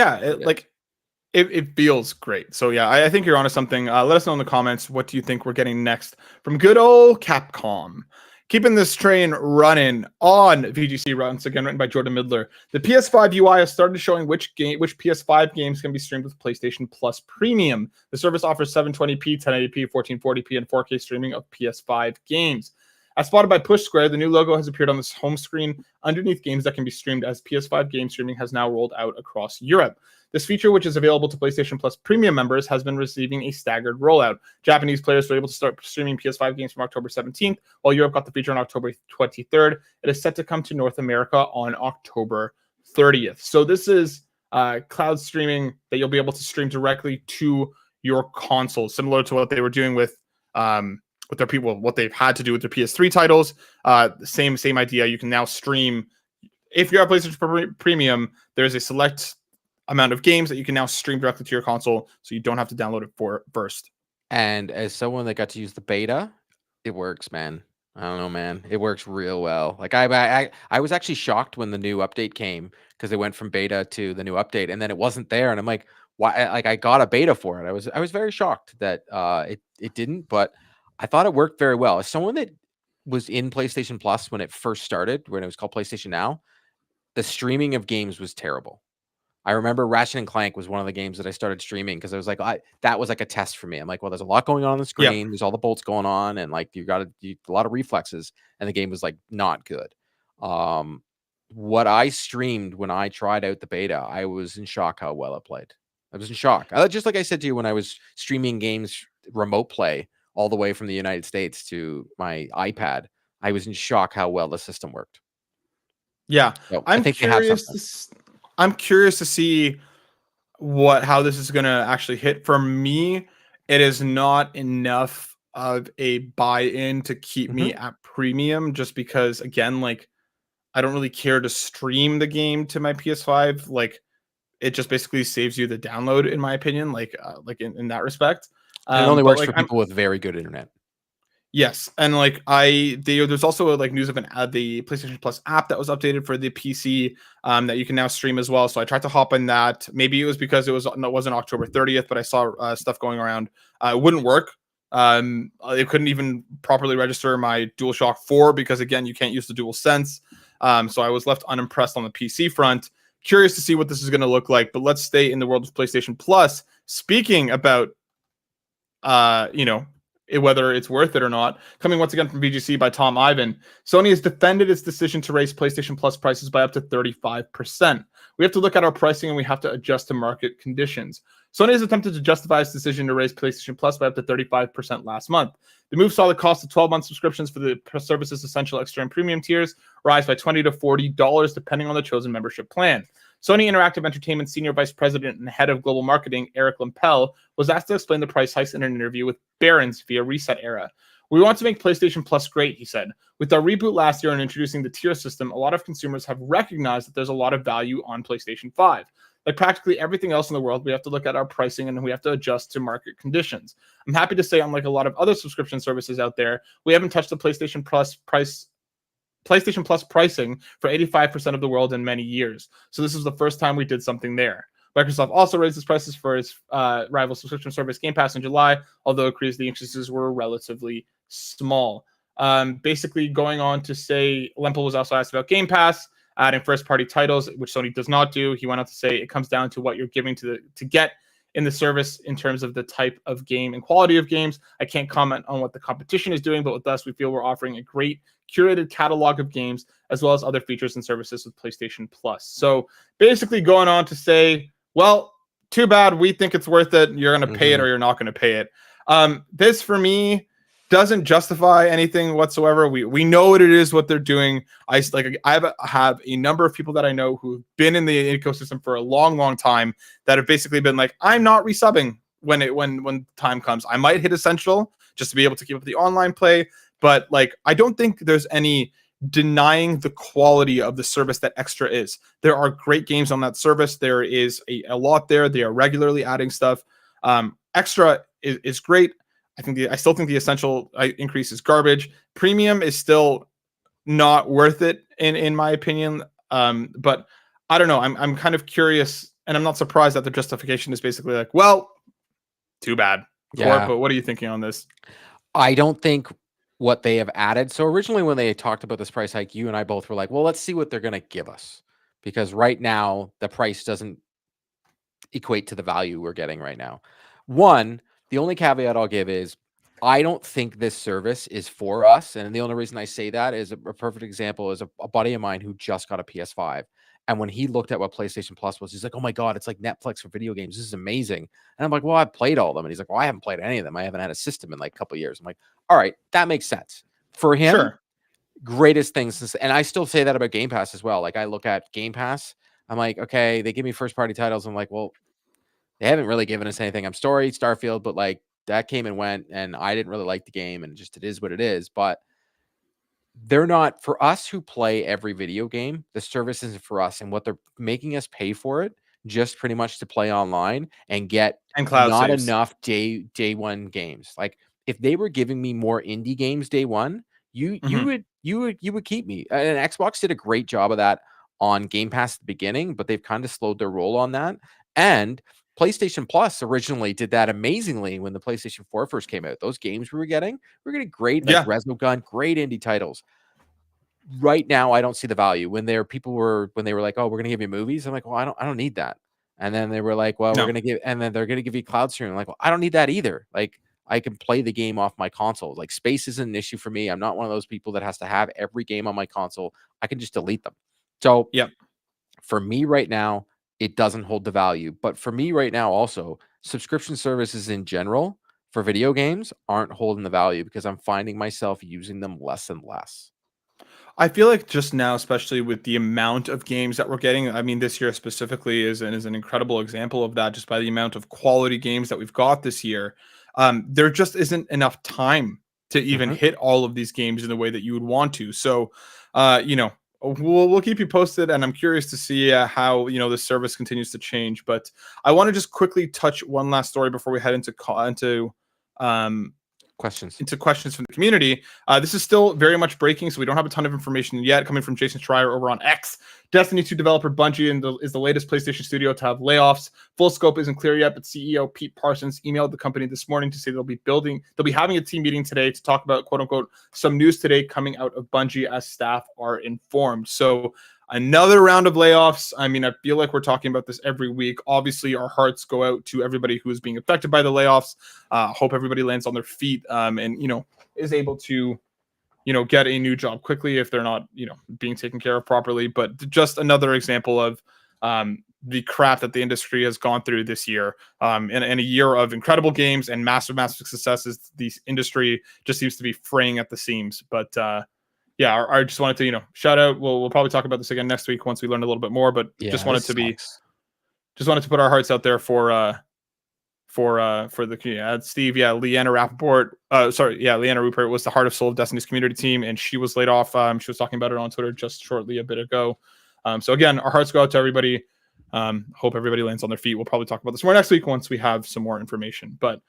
it feels great. So yeah, I think you're onto something. Let us know in the comments, what do you think we're getting next from good old Capcom? Keeping this train running on VGC, once again written by Jordan Midler. The PS5 UI has started showing which PS5 games can be streamed with PlayStation Plus Premium. The service offers 720p, 1080p, 1440p, and 4K streaming of PS5 games. As spotted by Push Square, the new logo has appeared on this home screen underneath games that can be streamed, as PS5 game streaming has now rolled out across Europe. This feature, which is available to PlayStation Plus Premium members, has been receiving a staggered rollout. Japanese players were able to start streaming PS5 games from October 17th, while Europe got the feature on October 23rd. It is set to come to North America on October 30th. So this is cloud streaming that you'll be able to stream directly to your console, similar to what they were doing with their people, what they've had to do with their PS3 titles. Same idea. You can now stream. If you're at PlayStation Premium, there's a select amount of games that you can now stream directly to your console, so you don't have to download it first. And as someone that got to use the beta, it works, man. I don't know, man. It works real well. Like I was actually shocked when the new update came, because it went from beta to the new update, and then it wasn't there, and I'm like, why? Like I got a beta for it. I was very shocked that it didn't, but I thought it worked very well. As someone that was in PlayStation Plus when it first started, when it was called PlayStation Now, the streaming of games was terrible. I remember Ratchet and Clank was one of the games that I started streaming, because I was like, that was like a test for me. I'm like, well, there's a lot going on the screen. There's all the bolts going on, and like you got a lot of reflexes, and the game was like not good. What I streamed when I tried out the beta, I was in shock how well it played. I was in shock. Just like I said to you when I was streaming games remote play all the way from the United States to my iPad, I was in shock how well the system worked. Yeah, so I think I'm curious to see how this is going to actually hit. For me, it is not enough of a buy-in to keep me at premium, just because, again, like I don't really care to stream the game to my PS5. Like it just basically saves you the download, in my opinion, like in that respect. It only works for people with very good internet. Yes, and like there's also like news of the PlayStation Plus app that was updated for the PC that you can now stream as well. So I tried to hop on that. Maybe it was because it wasn't October 30th, but I saw stuff going around. It wouldn't work. It couldn't even properly register my DualShock 4 because, again, you can't use the DualSense. So I was left unimpressed on the PC front. Curious to see what this is going to look like, but let's stay in the world of PlayStation Plus. Speaking about, whether it's worth it or not, coming once again from VGC by Tom Ivan, Sony has defended its decision to raise PlayStation Plus prices by up to 35%. We have to look at our pricing, and we have to adjust to market conditions. Sony has attempted to justify its decision to raise PlayStation Plus by up to 35% last month. The move saw the cost of 12-month subscriptions for the service's Essential, Extra, and Premium tiers rise by $20 to $40, depending on the chosen membership plan. Sony Interactive Entertainment Senior Vice President and Head of Global Marketing, Eric Lempel, was asked to explain the price hikes in an interview with Barron's via Reset Era. "We want to make PlayStation Plus great," he said. "With our reboot last year and introducing the tier system, a lot of consumers have recognized that there's a lot of value on PlayStation 5. Like practically everything else in the world, we have to look at our pricing and we have to adjust to market conditions. I'm happy to say, unlike a lot of other subscription services out there, we haven't touched the PlayStation Plus pricing for 85% of the world in many years. So this is the first time we did something there." Microsoft also raised its prices for its rival subscription service Game Pass in July, although it agrees the increases were relatively small. Basically going on to say, Lempel was also asked about Game Pass, adding first-party titles, which Sony does not do. He went on to say it comes down to what you're giving to get in the service in terms of the type of game and quality of games. I can't comment on what the competition is doing, but with us, we feel we're offering a great curated catalog of games as well as other features and services with PlayStation Plus. So basically going on to say, well, too bad. We think it's worth it. You're going to pay it or you're not going to pay it. This for me doesn't justify anything whatsoever. We know what it is, what they're doing. I have a number of people that I know who've been in the ecosystem for a long time that have basically been like, I'm not resubbing when time comes. I might hit Essential just to be able to keep up the online play, but like I don't think there's any denying the quality of the service that Extra is. There are great games on that service. There is a lot there. They are regularly adding stuff. Extra is great. I still think the Essential increase is garbage. Premium is still not worth it in my opinion. But I don't know. I'm kind of curious, and I'm not surprised that the justification is basically like, well, too bad. Yeah. But what are you thinking on this? I don't think what they have added. So originally when they talked about this price hike, you and I both were like, well, let's see what they're going to give us, because right now the price doesn't equate to the value we're getting right now. One, the only caveat I'll give is I don't think this service is for us. And the only reason I say that is a perfect example is a buddy of mine who just got a PS5. And when he looked at what PlayStation Plus was, he's like, oh my God, it's like Netflix for video games. This is amazing. And I'm like, well, I've played all of them. And he's like, well, I haven't played any of them. I haven't had a system in like a couple of years. I'm like, all right, that makes sense. For him, Sure. Greatest things. And I still say that about Game Pass as well. Like I look at Game Pass, I'm like, okay, they give me first party titles. I'm like, well, they haven't really given us anything. I'm sorry, Starfield, but like that came and went and I didn't really like the game and just it is what it is. But they're not for us who play every video game. The service isn't for us, and what they're making us pay for it just pretty much to play online and get And cloud not saves. enough day one games. Like if they were giving me more indie games day one, you would keep me. And Xbox did a great job of that on Game Pass at the beginning, but they've kind of slowed their roll on that. And PlayStation Plus originally did that amazingly when the PlayStation 4 first came out. Those games we were getting great, like Resogun, great indie titles. Right now, I don't see the value. When they were like, oh, we're gonna give you movies. I'm like, well, I don't need that. And then they were like, well, we're gonna and then they're gonna give you cloud streaming. I'm like, well, I don't need that either. Like, I can play the game off my console. Like, space isn't an issue for me. I'm not one of those people that has to have every game on my console. I can just delete them. So, for me right now, it doesn't hold the value. But for me right now, also, subscription services in general for video games aren't holding the value because I'm finding myself using them less and less. I feel like just now, especially with the amount of games that we're getting, I mean, this year specifically is an incredible example of that, just by the amount of quality games that we've got this year. There just isn't enough time to even hit all of these games in the way that you would want to. So, we'll keep you posted, and I'm curious to see how the service continues to change. But I want to just quickly touch one last story before we head into questions from the community. This is still very much breaking, so we don't have a ton of information yet. Coming from Jason Schreier over on X, Destiny 2 developer Bungie is the latest PlayStation studio to have layoffs. Full scope isn't clear yet, but CEO Pete Parsons emailed the company this morning to say they'll be having a team meeting today to talk about, quote unquote, some news today coming out of Bungie as staff are informed. So another round of layoffs. I mean, I feel like we're talking about this every week. Obviously, our hearts go out to everybody who is being affected by the layoffs. Hope everybody lands on their feet and is able to get a new job quickly if they're not being taken care of properly. But just another example of the crap that the industry has gone through this year. In a year of incredible games and massive successes, the industry just seems to be fraying at the seams. But I just wanted to, shout out. We'll probably talk about this again next week once we learn a little bit more. But just wanted to put our hearts out there for the community. Steve, Leanna Rupert was the heart of soul of Destiny's community team, and she was laid off. She was talking about it on Twitter just shortly a bit ago. So again, our hearts go out to everybody. Hope everybody lands on their feet. We'll probably talk about this more next week once we have some more information. But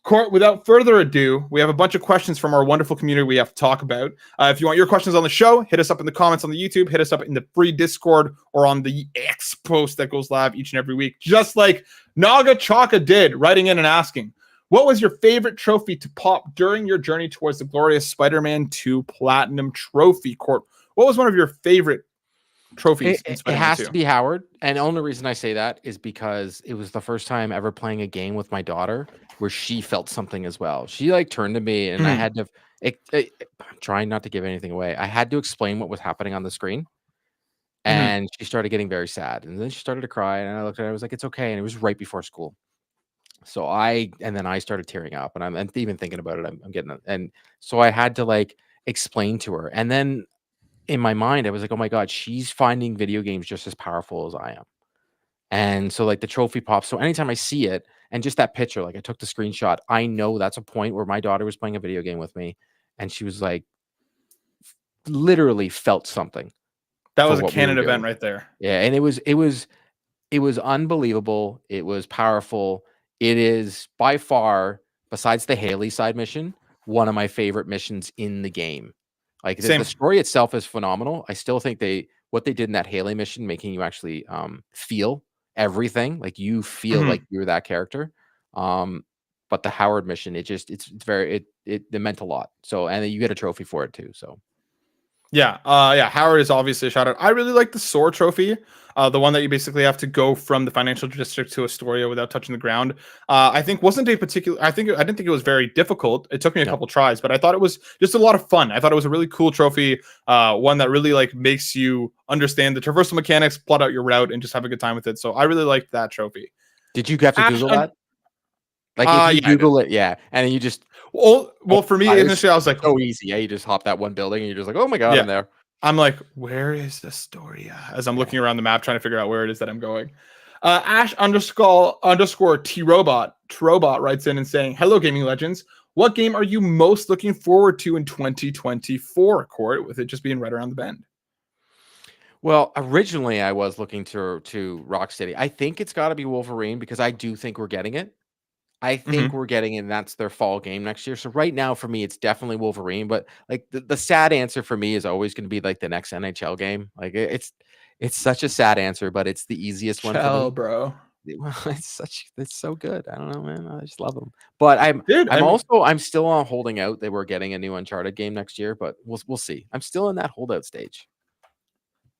Court, without further ado, we have a bunch of questions from our wonderful community we have to talk about. If you want your questions on the show, hit us up in the comments on the YouTube, hit us up in the free Discord or on the X post that goes live each and every week, just like Naga Chaka did, writing in and asking, what was your favorite trophy to pop during your journey towards the glorious Spider-Man 2 Platinum Trophy? Court, what was one of your favorite trophies in It Spider-Man has 2. to be Howard, and the only reason I say that is because it was the first time ever playing a game with my daughter where she felt something as well. She like turned to me, and I had to. I'm trying not to give anything away. I had to explain what was happening on the screen, and she started getting very sad, and then she started to cry, and I looked at her. I was like, "It's okay," and it was right before school. So then I started tearing up, and I'm even thinking about it. I'm getting it, and so I had to like explain to her, and then in my mind, I was like, "Oh my god, she's finding video games just as powerful as I am." And so like the trophy pops. So anytime I see it and just that picture, like I took the screenshot, I know that's a point where my daughter was playing a video game with me, and she was like, literally felt something That for was a what we were canon event doing. right there. Yeah, and it was unbelievable. It was powerful. It is by far, besides the Haley side mission, one of my favorite missions in the game. Like the Same. story itself is phenomenal. I still think what they did in that Haley mission, making you actually feel everything, like you feel like you're that character. But the Howard mission, it's very it meant a lot. So and then you get a trophy for it too. So Yeah, Howard is obviously a shout out. I really like the SOAR trophy, the one that you basically have to go from the financial district to Astoria without touching the ground. I think wasn't a particular. I didn't think it was very difficult. It took me a couple tries, but I thought it was just a lot of fun. I thought it was a really cool trophy, one that really like makes you understand the traversal mechanics, plot out your route, and just have a good time with it. So I really liked that trophy. did you have to Google that? Like if you Google it, and then you just well for me initially I was like, so easy. Yeah, you just hop that one building and you're just like, oh my god, I'm there. I'm like, where is Astoria? As I'm looking around the map trying to figure out where it is that I'm going. Ash __ T-Robot writes in and saying, hello, gaming legends. What game are you most looking forward to in 2024, Court, with it just being right around the bend? Well, originally I was looking to Rocksteady. I think it's got to be Wolverine because I do think we're getting it. I think we're getting it, and that's their fall game next year. So right now for me, it's definitely Wolverine. But like the sad answer for me is always going to be like the next NHL game. Like it's such a sad answer, but it's the easiest one for me, bro. It's so good. I don't know, man. I just love them. But I'm still on holding out that we're getting a new Uncharted game next year. But we'll see. I'm still in that holdout stage.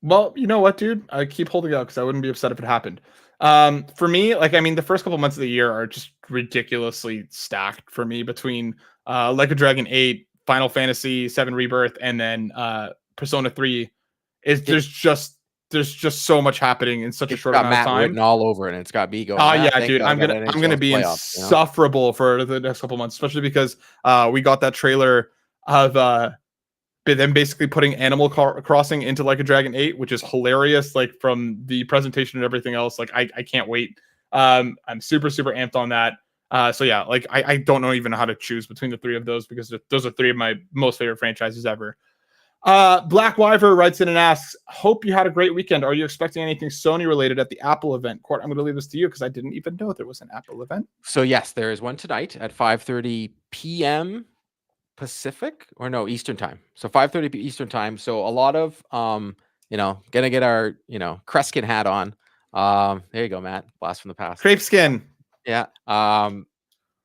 Well, you know what, dude? I keep holding out because I wouldn't be upset if it happened. For me, like, I mean, the first couple months of the year are just ridiculously stacked for me between Like a Dragon 8, Final Fantasy 7 Rebirth, and then Persona 3. There's just so much happening in such a short amount of time. Written all over it, and it's got me going. Oh yeah, dude, I'm gonna be insufferable for the next couple months, especially because we got that trailer of them basically putting Animal Crossing into Like a Dragon 8, which is hilarious. Like from the presentation and everything else, like I can't wait. I'm super amped on that. So yeah, like I don't know even how to choose between the three of those because those are three of my most favorite franchises ever. Black Wyver writes in and asks, hope you had a great weekend. Are you expecting anything Sony related at the Apple event? Court, I'm going to leave this to you because I didn't even know there was an Apple event. So yes, there is one tonight at 5:30 p.m. Pacific or no Eastern time. So 5:30 Eastern time. So a lot of gonna get our Kreskin hat on. There you go, Matt. Blast from the past. Crepe skin. Yeah.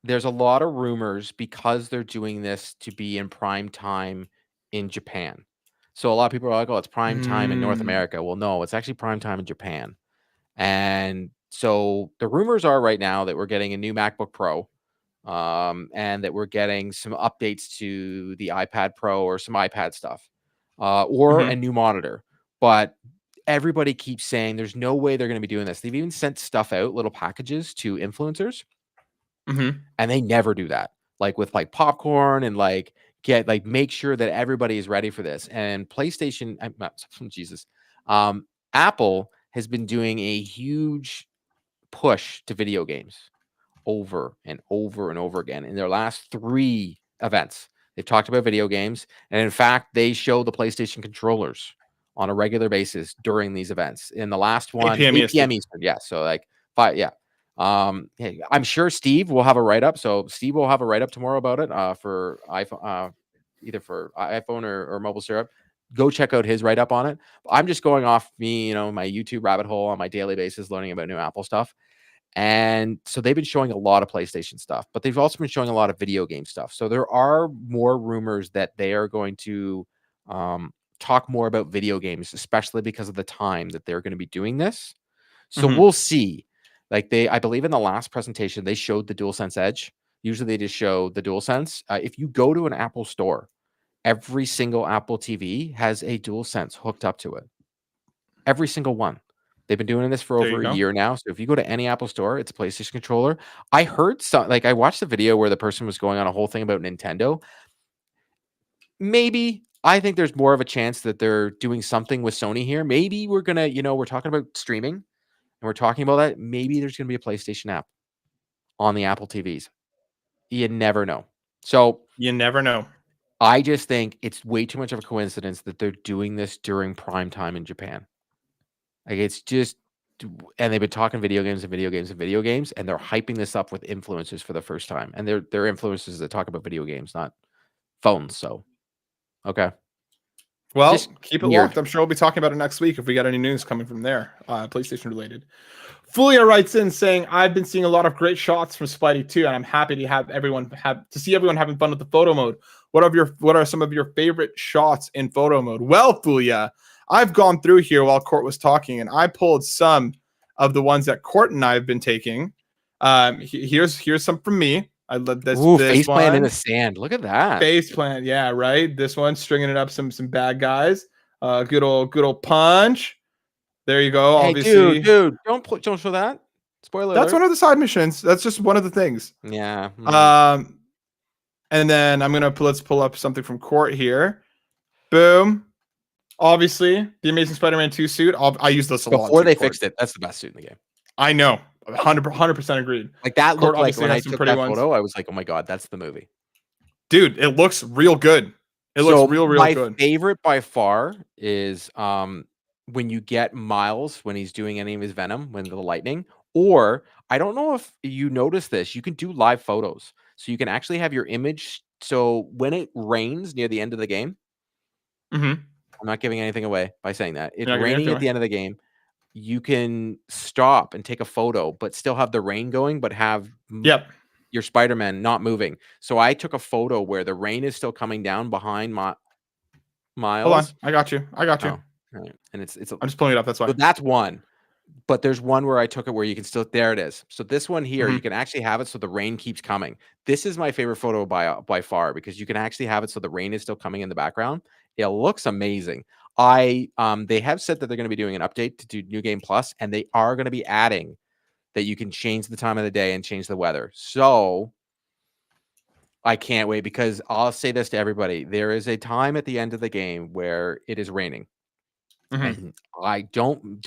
There's a lot of rumors because they're doing this to be in prime time in Japan. So a lot of people are like, oh, it's prime time in North America. Well, no, it's actually prime time in Japan. And so the rumors are right now that we're getting a new MacBook Pro, and that we're getting some updates to the iPad Pro or some iPad stuff, or a new monitor. But everybody keeps saying there's no way they're going to be doing this. They've even sent stuff out, little packages to influencers, and they never do that. Like with like popcorn and like make sure that everybody is ready for this. And PlayStation, Jesus, Apple has been doing a huge push to video games over and over and over again in their last 3 events. They've talked about video games, and in fact, they show the PlayStation controllers on a regular basis during these events. In the last one, 8 p.m. Eastern. Yeah, so like 5. Yeah. Hey, I'm sure Steve will have a write-up. So Steve will have a write-up tomorrow about it for iPhone, either for iPhone or mobile syrup. Go check out his write-up on it. I'm just going off my YouTube rabbit hole on my daily basis, learning about new Apple stuff. And so they've been showing a lot of PlayStation stuff, but they've also been showing a lot of video game stuff. So there are more rumors that they are going to talk more about video games, especially because of the time that they're going to be doing this. So we'll see. Like I believe in the last presentation, they showed the DualSense Edge. Usually they just show the DualSense. If you go to an Apple store, every single Apple TV has a DualSense hooked up to it. Every single one. They've been doing this for over a year now. So if you go to any Apple store, it's a PlayStation controller. I heard I watched the video where the person was going on a whole thing about Nintendo. Maybe I think there's more of a chance that they're doing something with Sony here. Maybe we're going to, we're talking about streaming and we're talking about that. Maybe there's going to be a PlayStation app on the Apple TVs. You never know. So you never know. I just think it's way too much of a coincidence that they're doing this during prime time in Japan. Like it's just, and they've been talking video games, and they're hyping this up with influencers for the first time. And they're influencers that talk about video games, not phones. So, okay. Well, keep it locked. I'm sure we'll be talking about it next week if we got any news coming from there, PlayStation related. Fulia writes in saying, I've been seeing a lot of great shots from Spidey 2, and I'm happy to see everyone having fun with the photo mode. What are some of your favorite shots in photo mode? Well, Fulia, I've gone through here while Court was talking, and I pulled some of the ones that Court and I have been taking. Here's some from me. I love this. Ooh, face plant in the sand. Look at that. Face plant, yeah, right. This one stringing it up some bad guys. Good old punch. There you go. Hey, obviously, dude, don't show that. Spoiler. That's one of the side missions. That's just one of the things. Yeah. And then let's pull up something from Court here. Boom. Obviously, the Amazing Spider-Man 2 suit. I use this a lot. Before they fixed it, that's the best suit in the game. I know. 100% agreed. Like that looked like when I took that photo, I was like, oh my God, that's the movie. Dude, it looks real good. It looks real good. My favorite by far is when you get Miles when he's doing any of his Venom, when the lightning, or I don't know if you notice this, you can do live photos. So you can actually have your image. So when it rains near the end of the game, I'm not giving anything away by saying that. It's raining at the end of the game. You can stop and take a photo, but still have the rain going, but have your Spider-Man not moving. So I took a photo where the rain is still coming down behind Miles. Hold on. I got you. Oh, right. And it's I'm just pulling it up. That's why. So that's one. But there's one where I took it where you can still, there it is. So this one here, you can actually have it so the rain keeps coming. This is my favorite photo by far, because you can actually have it so the rain is still coming in the background. It looks amazing. They have said that they're going to be doing an update to do New Game Plus, and they are going to be adding that you can change the time of the day and change the weather. So I can't wait, because I'll say this to everybody. There is a time at the end of the game where it is raining. And I don't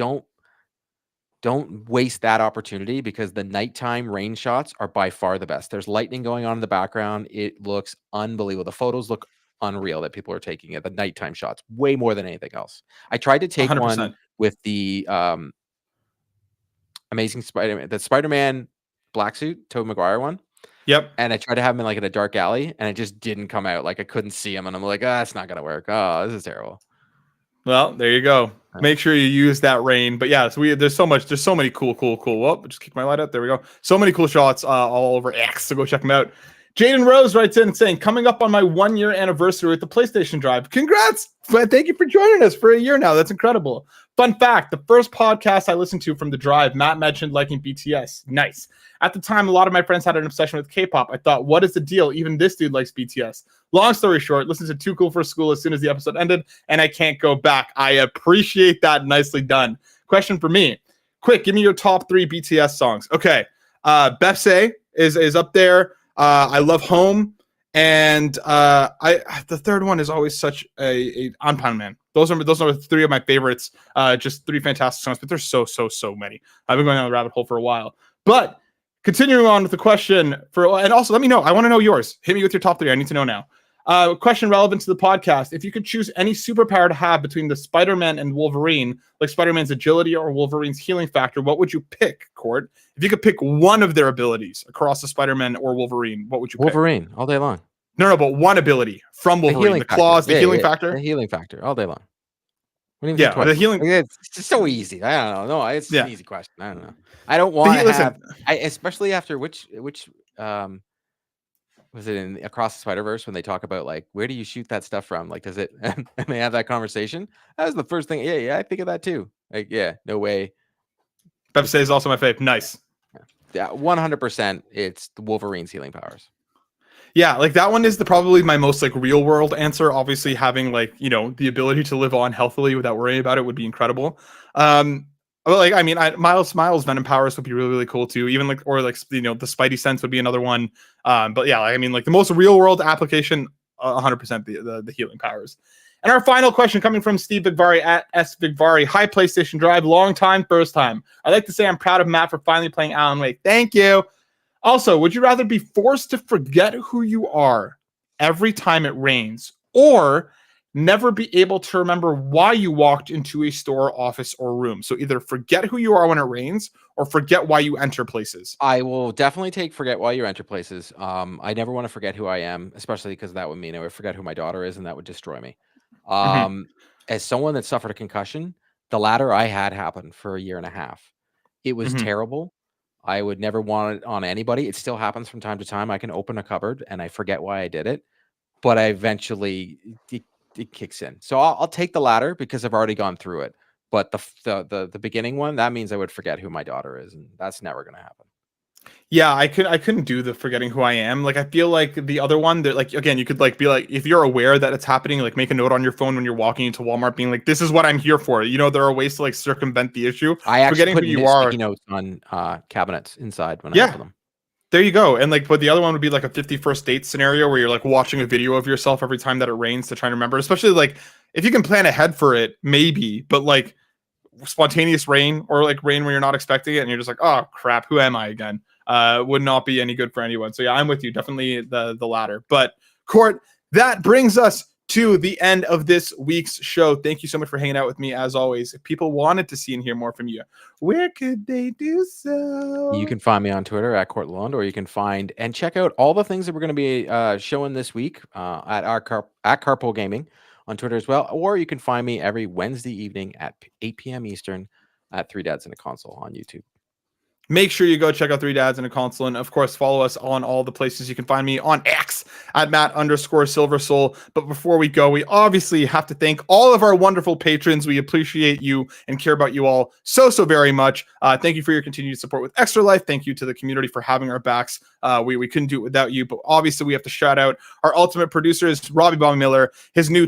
waste that opportunity, because the nighttime rain shots are by far the best. There's lightning going on in the background. It looks unbelievable. The photos look unreal that people are taking at the nighttime shots, way more than anything else. I tried to take 100%. One with the Amazing Spider-Man, the Spider-Man black suit, Tobey Maguire one. Yep. And I tried to have him in like in a dark alley, and it just didn't come out. Like I couldn't see him, and I'm like, it's not gonna work. Oh, this is terrible. Well, there you go. Make sure you use that rain. But yeah, so there's so many cool. Well, just kick my light out. There we go. So many cool shots all over X. So go check them out. Jaden Rose writes in saying, coming up on my 1-year anniversary with the PlayStation Drive. Congrats. Thank you for joining us for a year now. That's incredible. Fun fact, the first podcast I listened to from the Drive, Matt mentioned liking BTS. Nice. At the time, a lot of my friends had an obsession with K-pop. I thought, what is the deal? Even this dude likes BTS. Long story short, listened to Too Cool for School as soon as the episode ended, and I can't go back. I appreciate that. Nicely done. Question for me. Quick, give me your top 3 BTS songs. Okay. Bowsah is up there. I love Home. And the third one is always such a Anpan Man. Those are 3 of my favorites. Just 3 fantastic songs, but there's so many. I've been going down the rabbit hole for a while. But continuing on with the question and also let me know. I want to know yours. Hit me with your top 3. I need to know now. Question relevant to the podcast. If you could choose any superpower to have between the Spider-Man and Wolverine, like Spider-Man's agility or Wolverine's healing factor, what would you pick, Court? If you could pick one of their abilities across the Spider-Man or Wolverine, what would you pick? Wolverine, all day long. No, but one ability from Wolverine. The claws, the healing factor? The healing factor, all day long. Yeah, the healing. It's just so easy. I don't know. No, it's an easy question. I don't know. I don't want to have. Especially after which was it in Across the Spider-Verse when they talk about like, where do you shoot that stuff from? Like, does it, and they have that conversation. That was the first thing. Yeah, I think of that too. Like, yeah, no way. Pepsi is also my fave. Nice. Yeah, 100%. It's the Wolverine's healing powers. Yeah, like that one is probably my most like real world answer. Obviously, having like, you know, the ability to live on healthily without worrying about it would be incredible. But like, I mean, Miles Venom powers would be really, really cool too. Even like, or like, you know, the Spidey sense would be another one. But yeah, I mean, like the most real world application, 100% the healing powers. And our final question coming from Steve Vigvari at S Vigvari. Hi, PlayStation Drive, long time, first time. I'd like to say I'm proud of Matt for finally playing Alan Wake. Thank you. Also, would you rather be forced to forget who you are every time it rains, or never be able to remember why you walked into a store, office, or room? So either forget who you are when it rains, or forget why you enter places. I will definitely take forget why you enter places. I never want to forget who I am, especially because that would mean I would forget who my daughter is, and that would destroy me. As someone that suffered a concussion, the latter I had happened for 1.5 years. It was terrible. I would never want it on anybody. It still happens from time to time. I can open a cupboard and I forget why I did it, but I eventually it kicks in. So I'll take the latter because I've already gone through it. But the beginning one, that means I would forget who my daughter is, and that's never going to happen. Yeah, I couldn't do the forgetting who I am. Like, I feel like the other one that, like, again, you could like be like, if you're aware that it's happening, like make a note on your phone when you're walking into Walmart being like, this is what I'm here for. You know, there are ways to like circumvent the issue. I actually forgetting put who you are notes on cabinets inside when I open them. There you go. And like, but the other one would be like a 51st date scenario where you're like watching a video of yourself every time that it rains to try to remember, especially like if you can plan ahead for it, maybe, but like spontaneous rain or like rain when you're not expecting it and you're just like, oh crap, who am I again? Would not be any good for anyone. So yeah, I'm with you. Definitely the latter. But Court, that brings us to the end of this week's show. Thank you so much for hanging out with me as always. If people wanted to see and hear more from you, where could they do so? You can find me on Twitter at Court Lalonde, or you can find and check out all the things that we're going to be showing this week at Carpool Gaming on Twitter as well. Or you can find me every Wednesday evening at 8 p.m. Eastern at 3 Dads and a Console on YouTube. Make sure you go check out 3 Dads and a Console, and of course follow us on all the places. You can find me on X at Matt_SilverSoul. But before we go, we obviously have to thank all of our wonderful patrons. We appreciate you and care about you all so very much. Thank you for your continued support with Extra Life. Thank you to the community for having our backs. We couldn't do it without you, but obviously we have to shout out our ultimate producers, Robbie Bong Miller. His new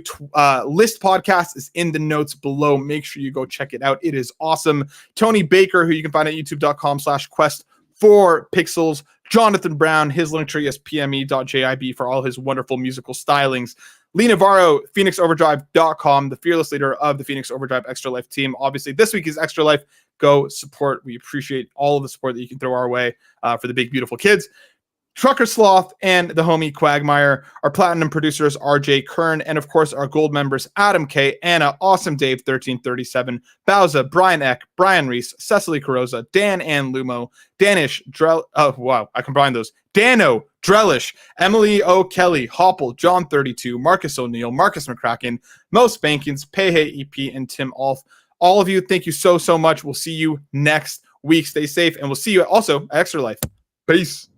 list podcast is in the notes below. Make sure you go check it out. It is awesome. Tony Baker, who you can find at youtube.com/quest4pixels. Jonathan Brown, his link tree is pme.jib for all his wonderful musical stylings. Lee Navarro, phoenixoverdrive.com, the fearless leader of the Phoenix Overdrive Extra Life team. Obviously, this week is Extra Life. Go support. We appreciate all of the support that you can throw our way for the big, beautiful kids. Trucker Sloth and the homie Cwagmire, our platinum producers RJ Kern, and of course our gold members Adam K, Anna, Awesome Dave 1337, Bowsah, Brian Eck, Brian Reese, Cecily Carrozza, Dan and Luma, Dannohh, I combined those. Dannohh, Drellesh, Emily O. Kelly, Hoppel, John 32, Marcus O'Neill, Markus McCracken, MoSpankins, Peje EP, and Tim Aulph. All of you, thank you so much. We'll see you next week. Stay safe, and we'll see you also at Extra Life. Peace.